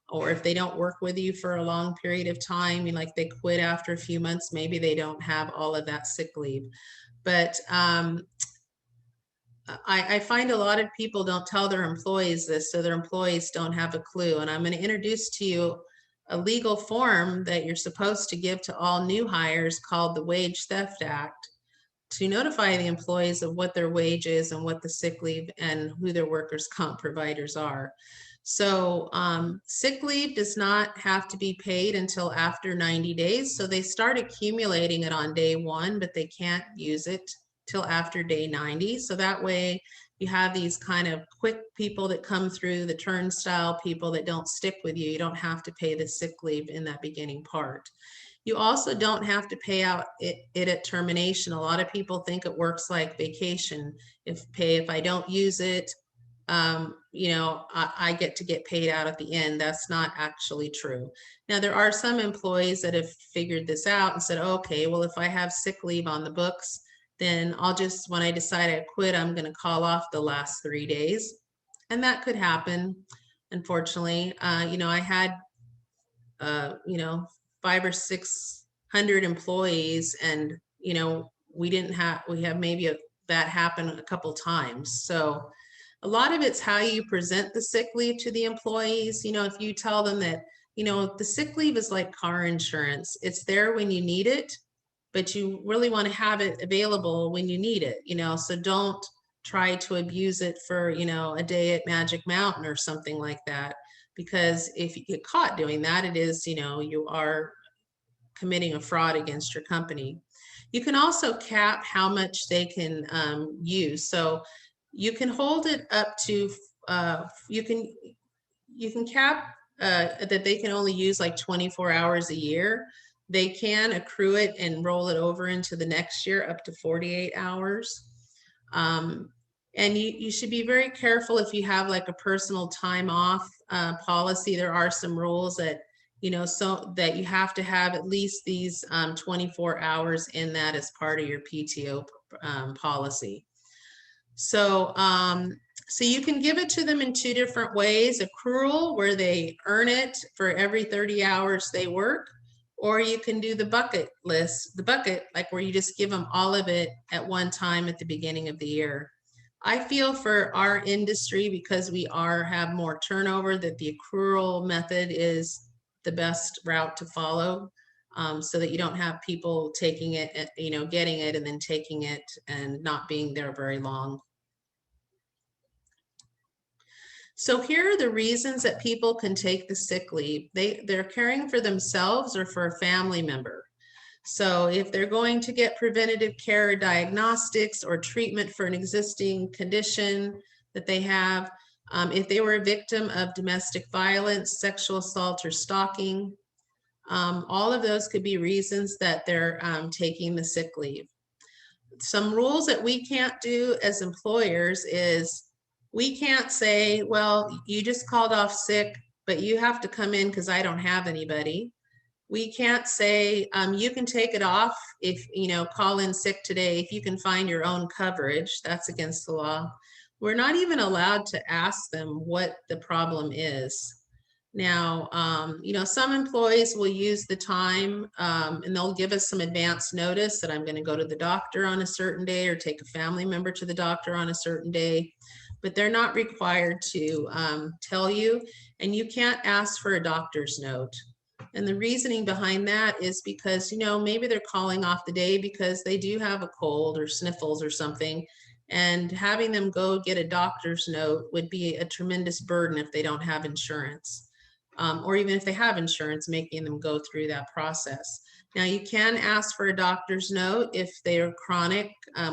or if they don't work with you for a long period of time, like they quit after a few months, maybe they don't have all of that sick leave. But I find a lot of people don't tell their employees this, so their employees don't have a clue. And I'm going to introduce to you a legal form that you're supposed to give to all new hires called the Wage Theft Act, to notify the employees of what their wage is and what the sick leave and who their workers' comp providers are. So sick leave does not have to be paid until after 90 days. So they start accumulating it on day 1, but they can't use it till after day 90. So that way you have these kind of quick people that come through, the turnstile people that don't stick with you. You don't have to pay the sick leave in that beginning part. You also don't have to pay out it at termination. A lot of people think it works like vacation. If I don't use it, I get to get paid out at the end. That's not actually true. Now, there are some employees that have figured this out and said, okay, well, if I have sick leave on the books, then I'll just, when I decide I quit, I'm going to call off the last 3 days. And that could happen, unfortunately. I had, 500 or 600 employees, and, we have maybe that happen a couple times. So a lot of it's how you present the sick leave to the employees. If you tell them that, the sick leave is like car insurance. It's there when you need it, but you really want to have it available when you need it, so don't try to abuse it for, a day at Magic Mountain or something like that. Because if you get caught doing that, it is, you are committing a fraud against your company. You can also cap how much they can use. So you can hold it up to, you can cap that they can only use like 24 hours a year. They can accrue it and roll it over into the next year up to 48 hours. And you should be very careful if you have like a personal time off policy. There are some rules that, so that you have to have at least these 24 hours in that as part of your PTO policy. So, so you can give it to them in 2 different ways: accrual, where they earn it for every 30 hours they work, or you can do the bucket list, like where you just give them all of it at one time at the beginning of the year. I feel for our industry, because we have more turnover, that the accrual method is the best route to follow, so that you don't have people taking it, getting it and then taking it and not being there very long. So here are the reasons that people can take the sick leave. They're caring for themselves or for a family member. So if they're going to get preventative care, diagnostics, or treatment for an existing condition that they have, if they were a victim of domestic violence, sexual assault, or stalking, all of those could be reasons that they're taking the sick leave. Some rules that we can't do as employers is, we can't say, well, you just called off sick, but you have to come in because I don't have anybody. We can't say, you can take it off if, call in sick today, if you can find your own coverage. That's against the law. We're not even allowed to ask them what the problem is. Now, some employees will use the time and they'll give us some advance notice that I'm going to go to the doctor on a certain day or take a family member to the doctor on a certain day, but they're not required to tell you, and you can't ask for a doctor's note. And the reasoning behind that is because, maybe they're calling off the day because they do have a cold or sniffles or something, and having them go get a doctor's note would be a tremendous burden if they don't have insurance. Or even if they have insurance, making them go through that process. Now you can ask for a doctor's note if they are chronic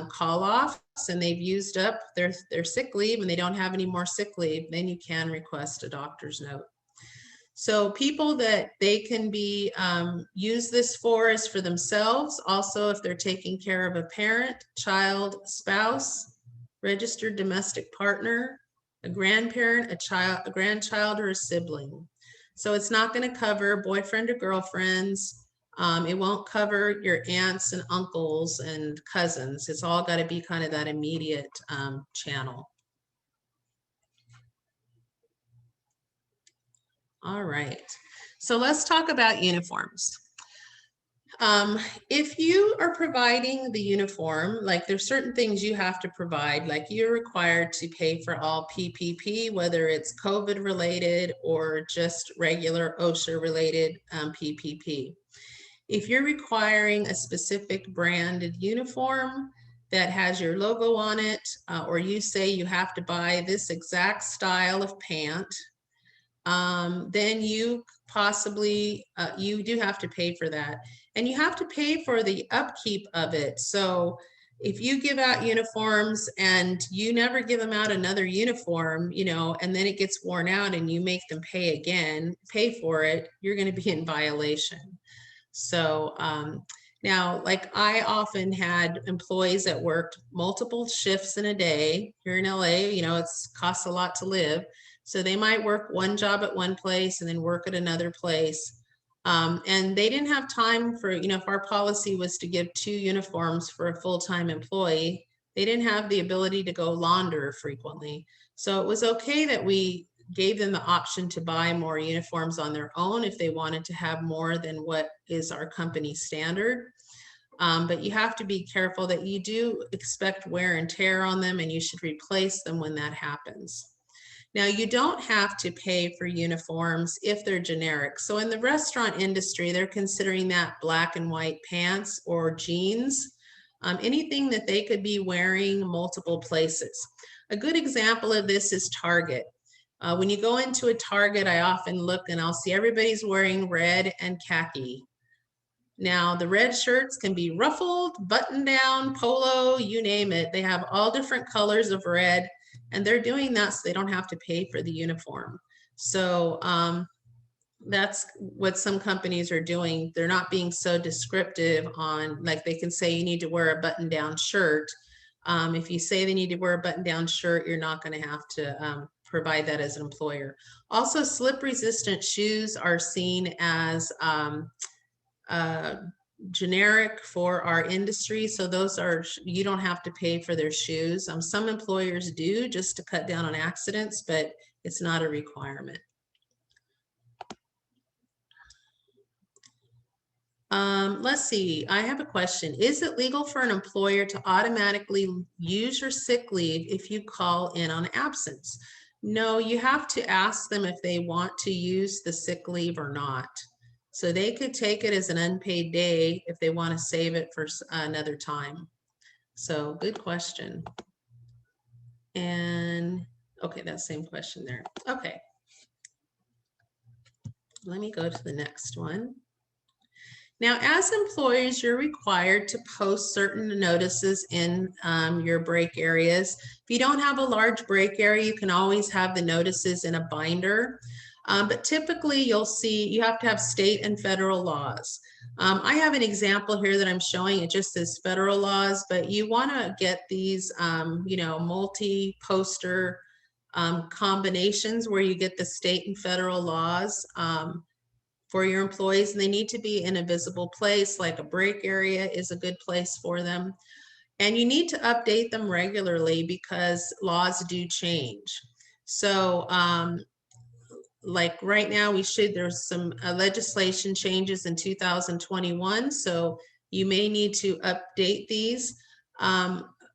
call-offs and they've used up their sick leave and they don't have any more sick leave, then you can request a doctor's note. So people that they can be use this for is for themselves. Also, if they're taking care of a parent, child, spouse, registered domestic partner, a grandparent, a grandchild, or a sibling. So it's not going to cover boyfriend or girlfriends. It won't cover your aunts and uncles and cousins. It's all got to be kind of that immediate channel. All right, so let's talk about uniforms. If you are providing the uniform, like there's certain things you have to provide, like you're required to pay for all PPP, whether it's COVID related or just regular OSHA related PPP. If you're requiring a specific branded uniform that has your logo on it, or you say you have to buy this exact style of pant, then you possibly, you do have to pay for that. And you have to pay for the upkeep of it. So if you give out uniforms and you never give them out another uniform, you know, and then it gets worn out and you make them pay again, pay for it, you're going to be in violation. So now, like I often had employees that worked multiple shifts in a day here in LA, you know, it's costs a lot to live. So they might work one job at one place and then work at another place. And they didn't have time for, you know, if our policy was to give 2 uniforms for a full-time employee, they didn't have the ability to go launder frequently. So it was okay that we gave them the option to buy more uniforms on their own if they wanted to have more than what is our company standard. But you have to be careful that you do expect wear and tear on them and you should replace them when that happens. Now, you don't have to pay for uniforms if they're generic. So in the restaurant industry, they're considering that black and white pants or jeans, anything that they could be wearing multiple places. A good example of this is Target. When you go into a Target, I often look and I'll see everybody's wearing red and khaki. Now, the red shirts can be ruffled, button down, polo, you name it. They have all different colors of red. And they're doing that so they don't have to pay for the uniform. So that's what some companies are doing. They're not being so descriptive on, like they can say you need to wear a button-down shirt. If you say they need to wear a button-down shirt, you're not going to have to provide that as an employer. Also, slip-resistant shoes are seen as generic for our industry. So those are, you don't have to pay for their shoes. Some employers do just to cut down on accidents, but it's not a requirement. Let's see, I have a question. Is it legal for an employer to automatically use your sick leave if you call in on absence? No, you have to ask them if they want to use the sick leave or not. So they could take it as an unpaid day if they want to save it for another time. So good question. And okay, that same question there. Okay. Let me go to the next one. Now, as employers, you're required to post certain notices in your break areas. If you don't have a large break area, you can always have the notices in a binder. But typically you'll see you have to have state and federal laws. I have an example here that I'm showing. It just says federal laws, but you want to get these, you know, multi-poster combinations where you get the state and federal laws for your employees, and they need to be in a visible place, like a break area is a good place for them. And you need to update them regularly because laws do change. So like right now there's some legislation changes in 2021. So you may need to update these.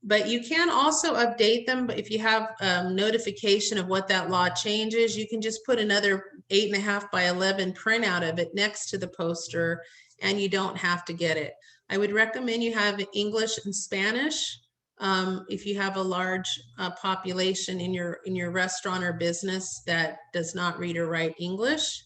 But you can also update them. But if you have notification of what that law changes, you can just put another 8.5 by 11 printout of it next to the poster, and you don't have to get it. I would recommend you have English and Spanish if you have a large population in your restaurant or business that does not read or write English.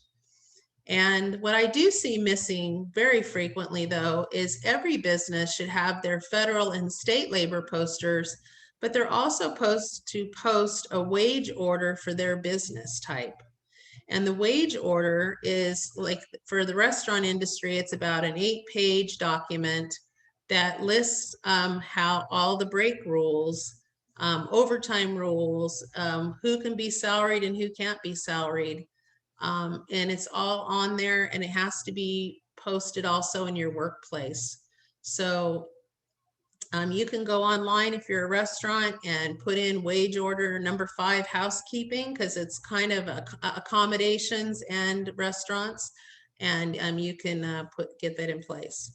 And what I do see missing very frequently, though, is every business should have their federal and state labor posters, but they're also supposed to post a wage order for their business type. And the wage order is, like, for the restaurant industry, it's about an 8-page document that lists how all the break rules, overtime rules, who can be salaried and who can't be salaried. And it's all on there, and it has to be posted also in your workplace. So you can go online if you're a restaurant and put in wage order number 5 housekeeping, because it's kind of accommodations and restaurants, and you can get that in place.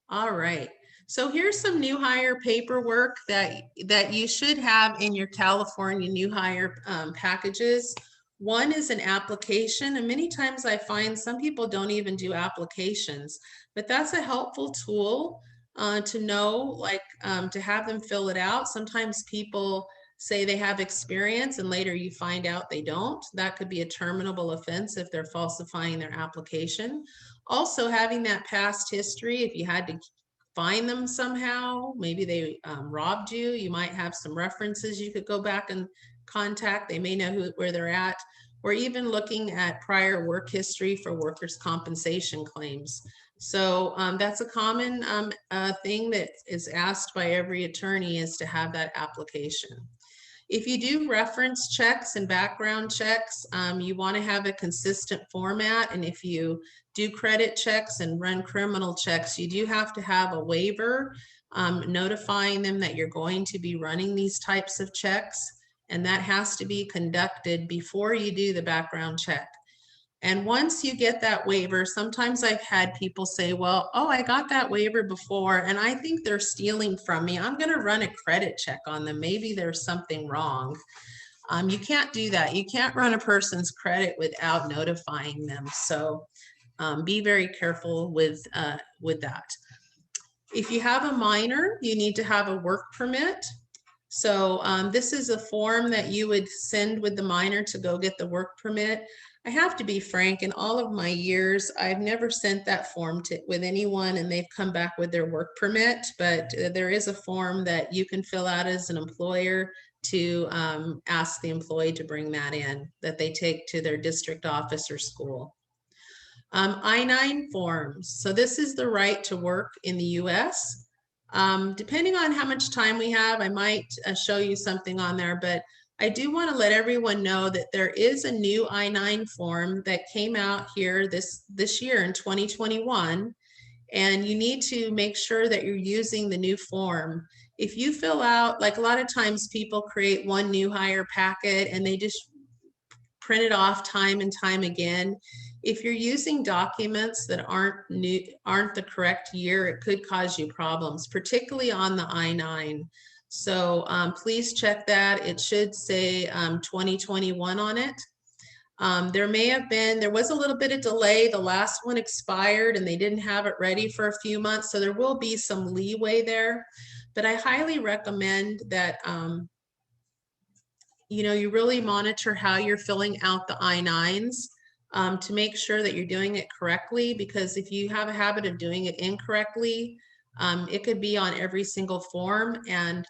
All right. So here's some new hire paperwork that you should have in your California new hire packages. One is an application, and many times I find some people don't even do applications, but that's a helpful tool to know, like to have them fill it out. Sometimes people say they have experience and later you find out they don't. That could be a terminable offense if they're falsifying their application. Also, having that past history, if you had to find them somehow, maybe they robbed you, you might have some references you could go back and contact. They may know where they're at, or even looking at prior work history for workers' compensation claims. So that's a common thing that is asked by every attorney, is to have that application. If you do reference checks and background checks, you want to have a consistent format. And if you do credit checks and run criminal checks, you do have to have a waiver notifying them that you're going to be running these types of checks. And that has to be conducted before you do the background check. And once you get that waiver, sometimes I've had people say, well, oh, I got that waiver before, and I think they're stealing from me. I'm going to run a credit check on them. Maybe there's something wrong. You can't do that. You can't run a person's credit without notifying them. So be very careful with that. If you have a minor, you need to have a work permit. So this is a form that you would send with the minor to go get the work permit. I have to be frank, in all of my years, I've never sent that form with anyone and they've come back with their work permit, but there is a form that you can fill out as an employer to ask the employee to bring that in, that they take to their district office or school. I-9 forms. So this is the right to work in the US. Depending on how much time we have, I might show you something on there, but I do want to let everyone know that there is a new I-9 form that came out here this year in 2021, and you need to make sure that you're using the new form. If you fill out, like a lot of times people create one new hire packet and they just print it off time and time again. If you're using documents that aren't the correct year, it could cause you problems, particularly on the I-9. So please check that. It should say 2021 on it. There was a little bit of delay. The last one expired and they didn't have it ready for a few months. So there will be some leeway there, but I highly recommend that you really monitor how you're filling out the I-9s to make sure that you're doing it correctly, because if you have a habit of doing it incorrectly, it could be on every single form. And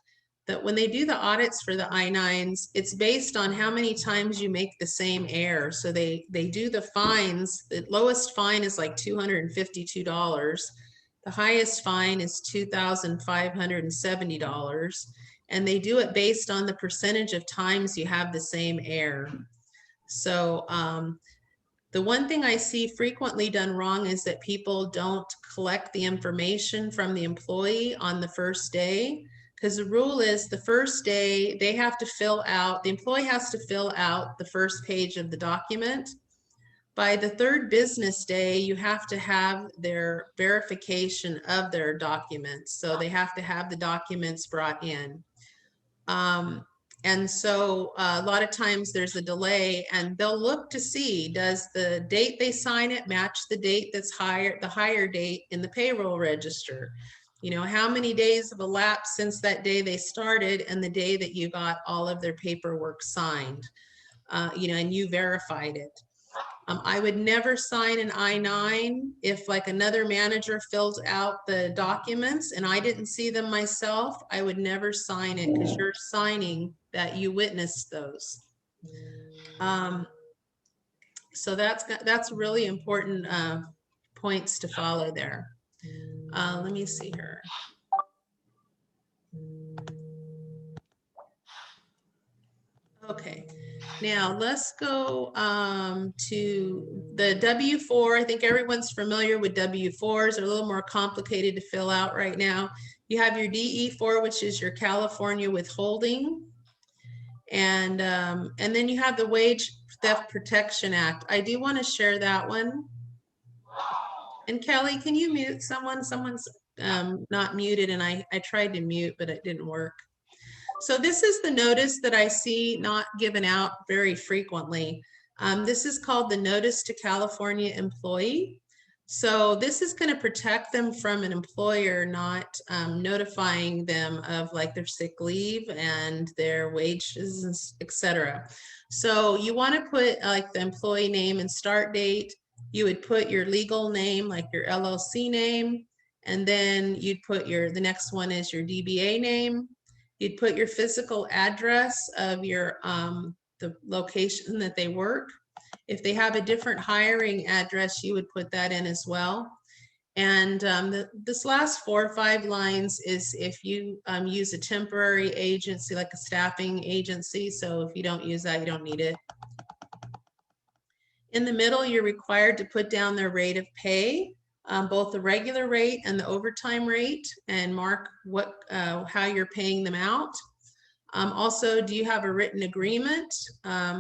that when they do the audits for the I-9s, it's based on how many times you make the same error. So they do the fines. The lowest fine is like $252. The highest fine is $2,570. And they do it based on the percentage of times you have the same error. So the one thing I see frequently done wrong is that people don't collect the information from the employee on the first day, because the rule is the first day the employee has to fill out the first page of the document. By the third business day, you have to have their verification of their documents. So they have to have the documents brought in. And so a lot of times there's a delay, and they'll look to see, does the date they sign it match the date that's the higher date in the payroll register? You know, how many days have elapsed since that day they started and the day that you got all of their paperwork signed, you know, and you verified it. I would never sign an I-9 if like another manager fills out the documents and I didn't see them myself. I would never sign it because you're signing that you witnessed those. So that's really important points to follow there. Let me see here. Okay, now let's go to the W-4. I think everyone's familiar with W-4s. They're a little more complicated to fill out right now. You have your DE-4, which is your California Withholding. And then you have the Wage Theft Protection Act. I do want to share that one. And Kelly, can you mute someone? Someone's not muted, and I tried to mute, but it didn't work. So this is the notice that I see not given out very frequently. This is called the Notice to California Employee. So this is going to protect them from an employer not notifying them of like their sick leave and their wages, etc. So you want to put like the employee name and start date. You would put your legal name, like your LLC name, and then you'd put the next one is your DBA name. You'd put your physical address of your the location that they work. If they have a different hiring address, you would put that in as well. And this last 4 or 5 lines is if you use a temporary agency, like a staffing agency. So if you don't use that, you don't need it. In the middle, you're required to put down their rate of pay. Both the regular rate and the overtime rate, and mark how you're paying them out. Also, do you have a written agreement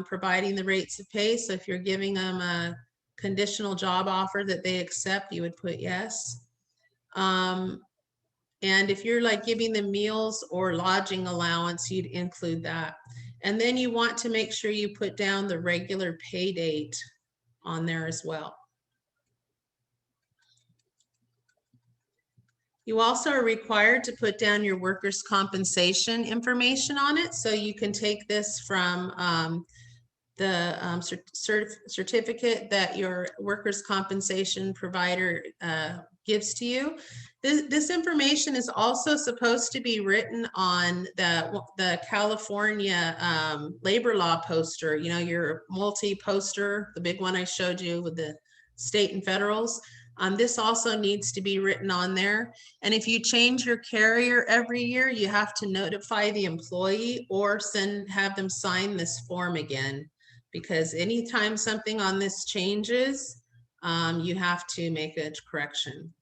providing the rates of pay? So if you're giving them a conditional job offer that they accept, you would put yes. And if you're like giving them meals or lodging allowance, you'd include that. And then you want to make sure you put down the regular pay date on there as well. You also are required to put down your workers' compensation information on it. So you can take this from the certificate that your workers' compensation provider gives to you. This information is also supposed to be written on the California labor law poster, you know, your multi-poster, the big one I showed you with the state and federals. This also needs to be written on there. And if you change your carrier every year, you have to notify the employee or have them sign this form again, because anytime something on this changes, you have to make a correction.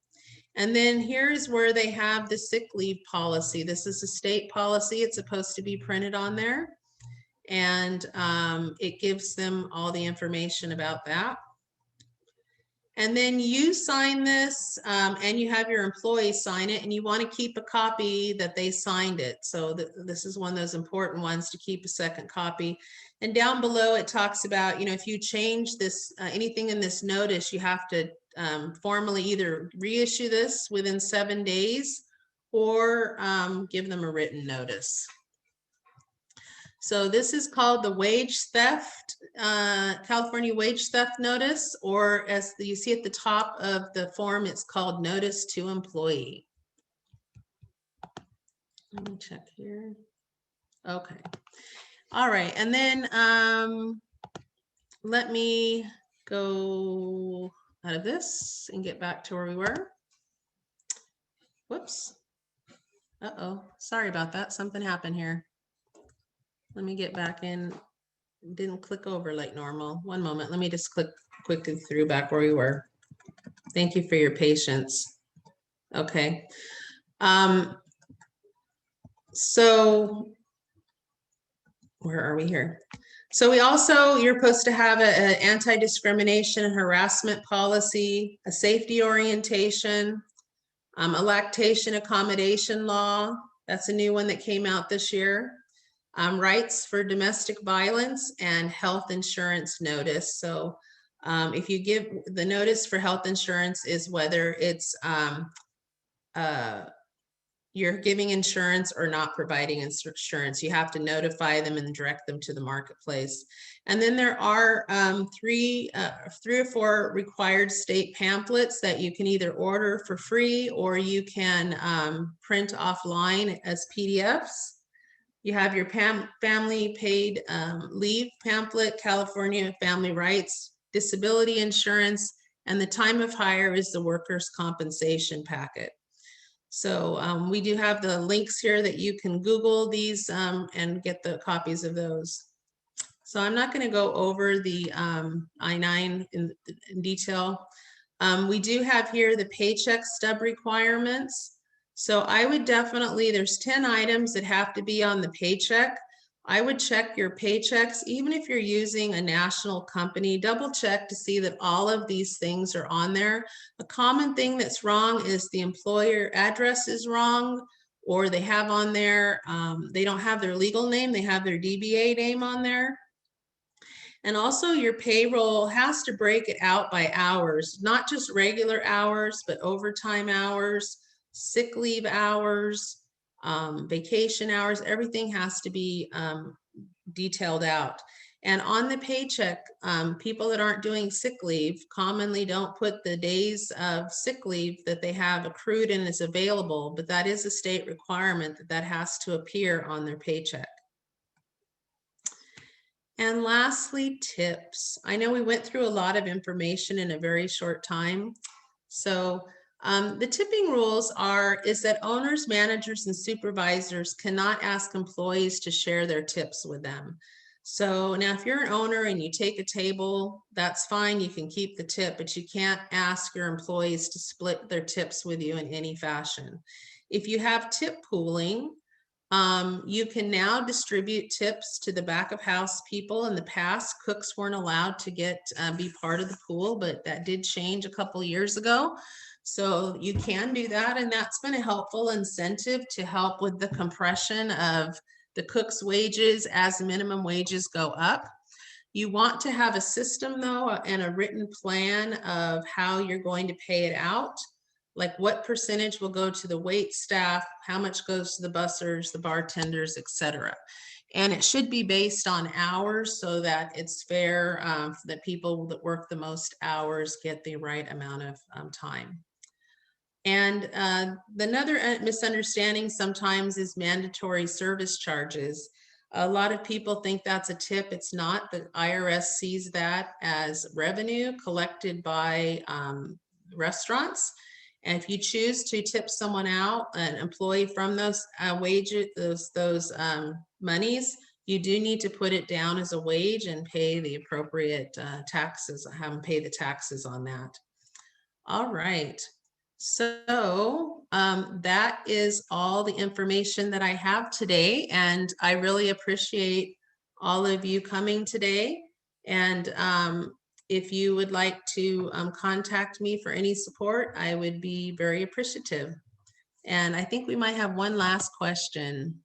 And then here's where they have the sick leave policy. This is a state policy. It's supposed to be printed on there. And it gives them all the information about that. And then you sign this and you have your employees sign it, and you want to keep a copy that they signed it. So this is one of those important ones, to keep a second copy. And down below it talks about, you know, if you change this, anything in this notice, you have to formally either reissue this within 7 days or give them a written notice. So this is called the wage theft, California wage theft notice, or as you see at the top of the form, it's called notice to employee. Let me check here. Okay. All right. And then let me go out of this and get back to where we were. Whoops. Uh-oh. Sorry about that. Something happened here. Let me get back in. Didn't click over like normal. One moment. Let me just click quickly through back where we were. Thank you for your patience. Okay. So where are we here? So you're supposed to have an anti-discrimination and harassment policy, a safety orientation, a lactation accommodation law. That's a new one that came out this year. Rights for domestic violence, and health insurance notice. So if you give the notice for health insurance, is whether it's you're giving insurance or not providing insurance. You have to notify them and direct them to the marketplace. And then there are three or four required state pamphlets that you can either order for free or you can print offline as PDFs. You have your family paid leave pamphlet, California family rights, disability insurance, and the time of hire is the workers' compensation packet. So we do have the links here that you can Google these and get the copies of those. So I'm not going to go over the I-9 in detail. We do have here the paycheck stub requirements. So I would definitely, there's 10 items that have to be on the paycheck. I would check your paychecks, even if you're using a national company, double check to see that all of these things are on there. A common thing that's wrong is the employer address is wrong, or they have on there, they don't have their legal name, they have their DBA name on there. And also your payroll has to break it out by hours, not just regular hours, but overtime hours, sick leave hours, vacation hours, everything has to be detailed out. And on the paycheck, people that aren't doing sick leave commonly don't put the days of sick leave that they have accrued and is available, but that is a state requirement that has to appear on their paycheck. And lastly, tips. I know we went through a lot of information in a very short time. So the tipping rules is that owners, managers, and supervisors cannot ask employees to share their tips with them. So now if you're an owner and you take a table, that's fine, you can keep the tip, but you can't ask your employees to split their tips with you in any fashion. If you have tip pooling, you can now distribute tips to the back of house people. In the past, cooks weren't allowed to be part of the pool, but that did change a couple years ago. So you can do that, and that's been a helpful incentive to help with the compression of the cook's wages as minimum wages go up. You want to have a system though, and a written plan of how you're going to pay it out. Like what percentage will go to the wait staff, how much goes to the bussers, the bartenders, etc. And it should be based on hours so that it's fair, that people that work the most hours get the right amount of time. And another misunderstanding sometimes is mandatory service charges. A lot of people think that's a tip. It's not. The IRS sees that as revenue collected by restaurants. And if you choose to tip someone out, an employee from those wages, those monies, you do need to put it down as a wage and pay the appropriate taxes, have them pay the taxes on that. All right. So that is all the information that I have today, and I really appreciate all of you coming today. And if you would like to contact me for any support, I would be very appreciative. And I think we might have one last question.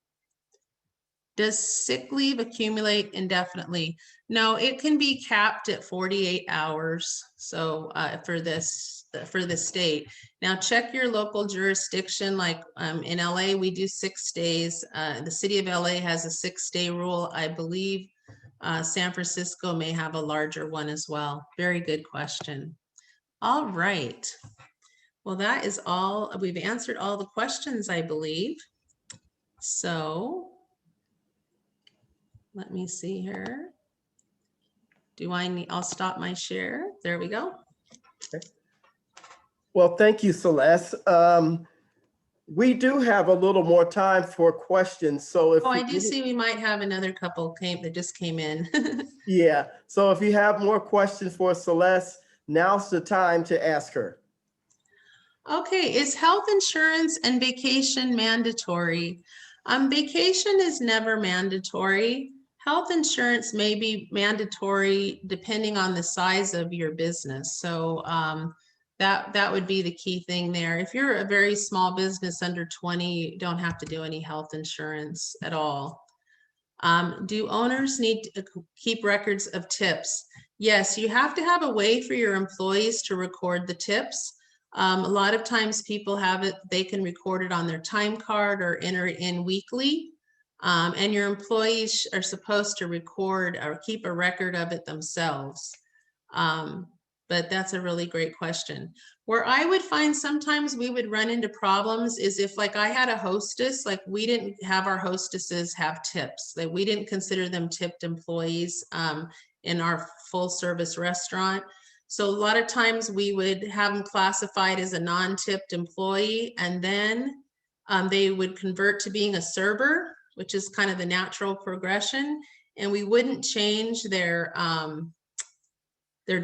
Does sick leave accumulate indefinitely? No, it can be capped at 48 hours. So for the state. Now check your local jurisdiction. Like in LA, we do 6 days. The city of LA has a 6-day rule. I believe San Francisco may have a larger one as well. Very good question. All right. Well, that is all. We've answered all the questions, I believe. So let me see here. I'll stop my share. There we go. Okay. Well, thank you, Celeste. We do have a little more time for questions. So if I do see we might have another couple that just came in. Yeah. So if you have more questions for Celeste, now's the time to ask her. Okay, is health insurance and vacation mandatory? Vacation is never mandatory. Health insurance may be mandatory depending on the size of your business. So that would be the key thing there. If you're a very small business under 20, you don't have to do any health insurance at all. Do owners need to keep records of tips? Yes, you have to have a way for your employees to record the tips. A lot of times people have it, they can record it on their time card or enter it in weekly. And your employees are supposed to record or keep a record of it themselves. But that's a really great question. Where I would find sometimes we would run into problems is if, like, I had a hostess, like we didn't have our hostesses have tips. Like we didn't consider them tipped employees in our full service restaurant. So a lot of times we would have them classified as a non-tipped employee, and then they would convert to being a server, which is kind of the natural progression. And we wouldn't change their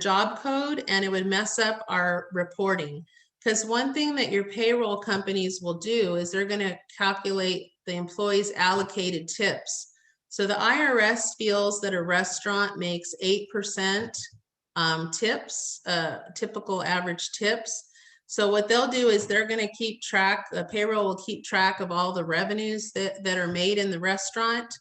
job code, and it would mess up our reporting. Because one thing that your payroll companies will do is they're going to calculate the employees' allocated tips. So the IRS feels that a restaurant makes 8% tips, typical average tips. So what they'll do is they're going to keep track, the payroll will keep track of all the revenues that are made in the restaurant,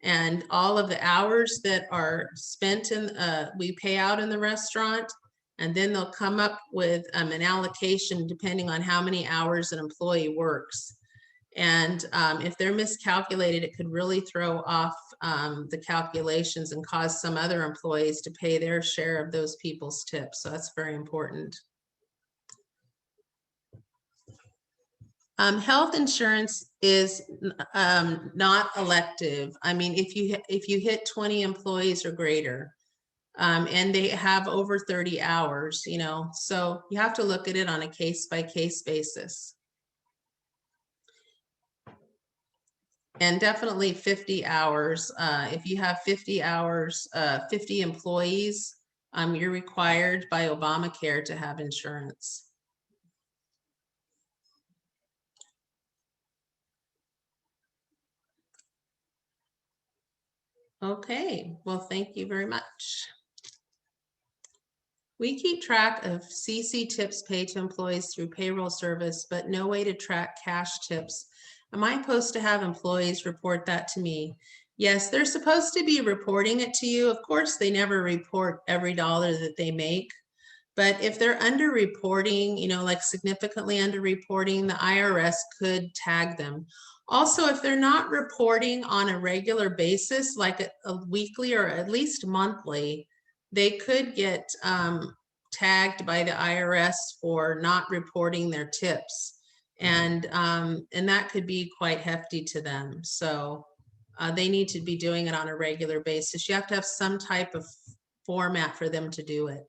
and all of the hours that are spent in, we pay out in the restaurant. And then they'll come up with an allocation depending on how many hours an employee works. And if they're miscalculated, it could really throw off the calculations and cause some other employees to pay their share of those people's tips. So that's very important. Health insurance is not elective. I mean, if you hit 20 employees or greater, and they have over 30 hours, you know, so you have to look at it on a case-by-case basis. And definitely 50 hours. If you have 50 hours, 50 employees, you're required by Obamacare to have insurance. Okay, well, thank you very much. We keep track of CC tips paid to employees through payroll service, but no way to track cash tips. Am I supposed to have employees report that to me? Yes, they're supposed to be reporting it to you. Of course, they never report every dollar that they make. But if they're under-reporting, you know, like significantly under-reporting, the IRS could tag them. Also, if they're not reporting on a regular basis, like a weekly or at least monthly, they could get tagged by the IRS for not reporting their tips. And that could be quite hefty to them. So they need to be doing it on a regular basis. You have to have some type of format for them to do it.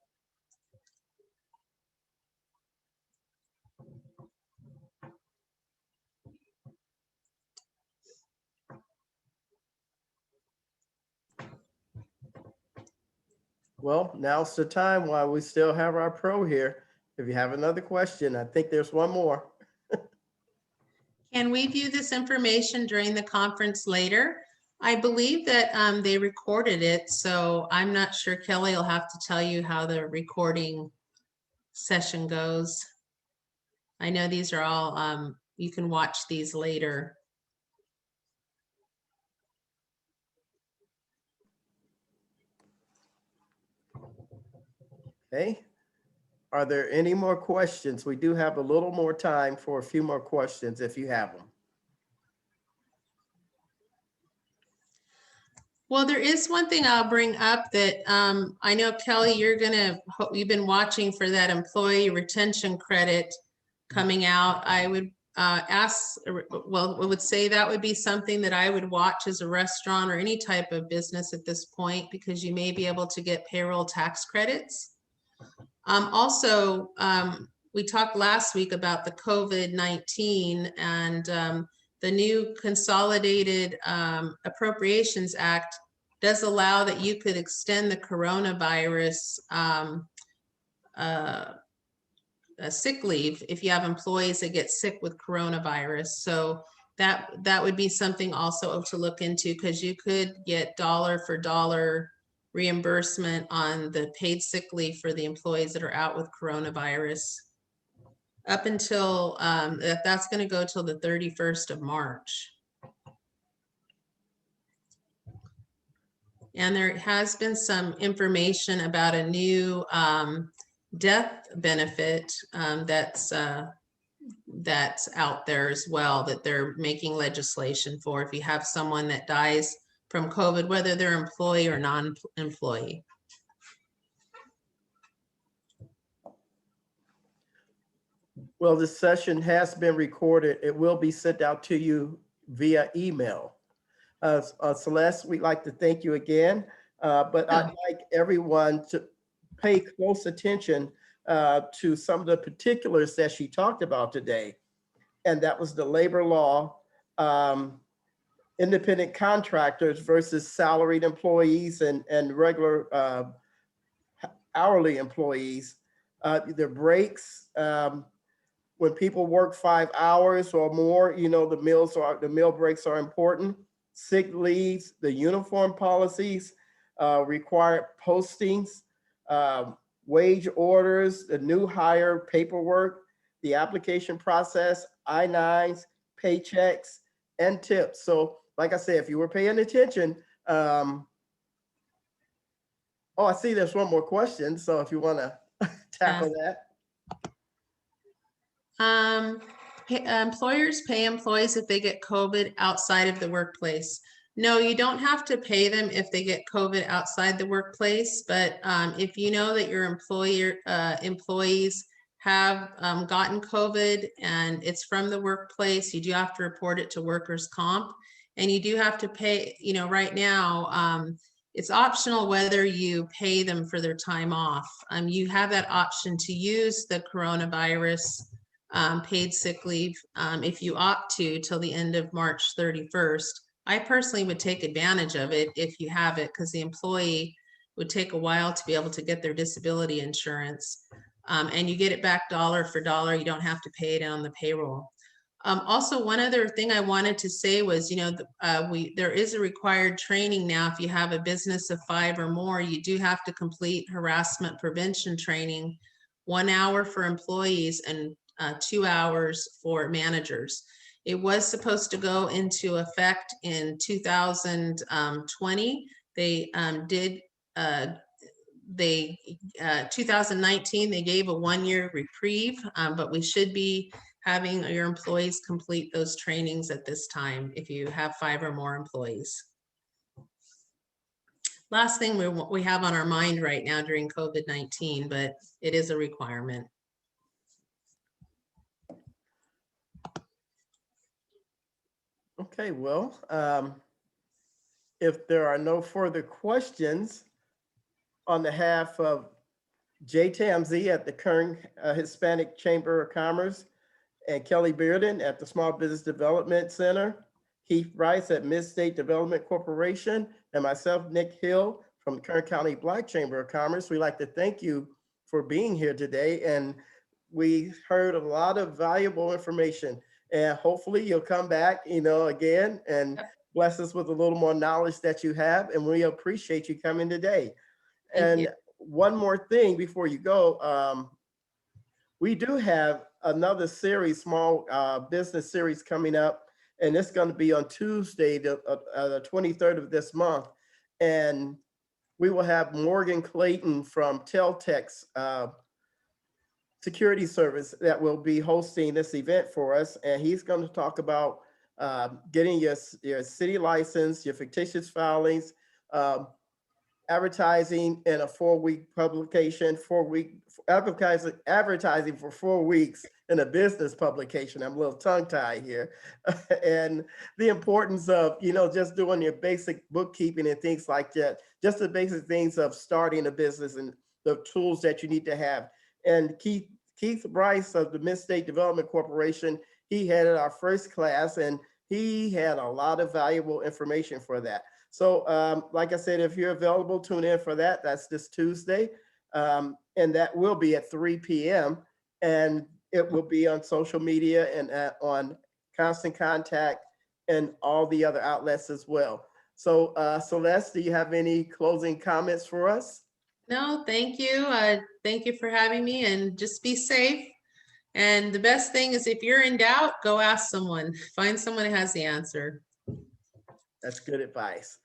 Well, now's the time while we still have our pro here. If you have another question, I think there's one more. Can we view this information during the conference later? I believe that they recorded it, so I'm not sure. Kelly will have to tell you how the recording session goes. I know these are all, you can watch these later. Okay. Are there any more questions? We do have a little more time for a few more questions if you have them. Well, there is one thing I'll bring up that I know, Kelly, you've been watching for that employee retention credit coming out. I would I would say that would be something that I would watch as a restaurant or any type of business at this point, because you may be able to get payroll tax credits. Also, we talked last week about the COVID-19 and the new Consolidated Appropriations Act does allow that you could extend the coronavirus sick leave if you have employees that get sick with coronavirus. So that would be something also to look into, because you could get dollar for dollar reimbursement on the paid sick leave for the employees that are out with coronavirus up until that's going to go till the 31st of March. And there has been some information about a new death benefit that's out there as well, that they're making legislation for if you have someone that dies from COVID, whether they're employee or non-employee. Well, this session has been recorded. It will be sent out to you via email. Celeste, we'd like to thank you again, but I'd like everyone to pay close attention to some of the particulars that she talked about today. And that was the labor law, independent contractors versus salaried employees and regular hourly employees, the breaks, when people work 5 hours or more, you know, the meal breaks are important. Sick leaves, the uniform policies, required postings, wage orders, the new hire paperwork, the application process, I-9s, paychecks, and tips. So like I said, if you were paying attention, oh, I see there's one more question. So if you want to tackle that. Employers pay employees if they get COVID outside of the workplace. No, you don't have to pay them if they get COVID outside the workplace, but if you know that your employees have gotten COVID and it's from the workplace, you do have to report it to workers' comp, and you do have to pay, you know, right now, it's optional whether you pay them for their time off. You have that option to use the coronavirus paid sick leave if you opt to till the end of March 31st. I personally would take advantage of it if you have it, because the employee would take a while to be able to get their disability insurance. And you get it back dollar for dollar. You don't have to pay it on the payroll. Also, one other thing I wanted to say was, you know, there is a required training now. If you have a business of 5 or more, you do have to complete harassment prevention training, 1 hour for employees and 2 hours for managers. It was supposed to go into effect in 2020. They 2019, they gave a 1-year reprieve, but we should be having your employees complete those trainings at this time if you have 5 or more employees. Last thing we have on our mind right now during COVID-19, but it is a requirement. Okay, well, if there are no further questions, on behalf of Jay Tamsey at the Kern Hispanic Chamber of Commerce and Kelly Bearden at the Small Business Development Center, Keith Rice at State Development Corporation, and myself, Nick Hill from the Kern County Black Chamber of Commerce, we'd like to thank you for being here today. And we heard a lot of valuable information, and hopefully you'll come back, you know, again and bless us with a little more knowledge that you have. And we appreciate you coming today. And one more thing before you go, we do have another series, small business series coming up, and it's going to be on Tuesday, the 23rd of this month. And we will have Morgan Clayton from Teltex Security Service that will be hosting this event for us. And he's going to talk about getting your city license, your fictitious filings, advertising in a 4-week publication, advertising for 4 weeks in a business publication. I'm a little tongue-tied here. And the importance of, you know, just doing your basic bookkeeping and things like that, just the basic things of starting a business and the tools that you need to have. And Keith Bryce of the State Development Corporation, he headed our first class, and he had a lot of valuable information for that. So like I said, if you're available, tune in for that. That's this Tuesday. And that will be at 3 p.m. And it will be on social media and on Constant Contact and all the other outlets as well. So Celeste, do you have any closing comments for us? No, thank you. Thank you for having me, and just be safe. And the best thing is, if you're in doubt, go ask someone. Find someone who has the answer. That's good advice.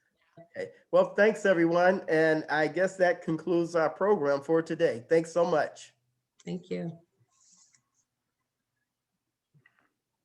Okay. Well, thanks everyone. And I guess that concludes our program for today. Thanks so much. Thank you.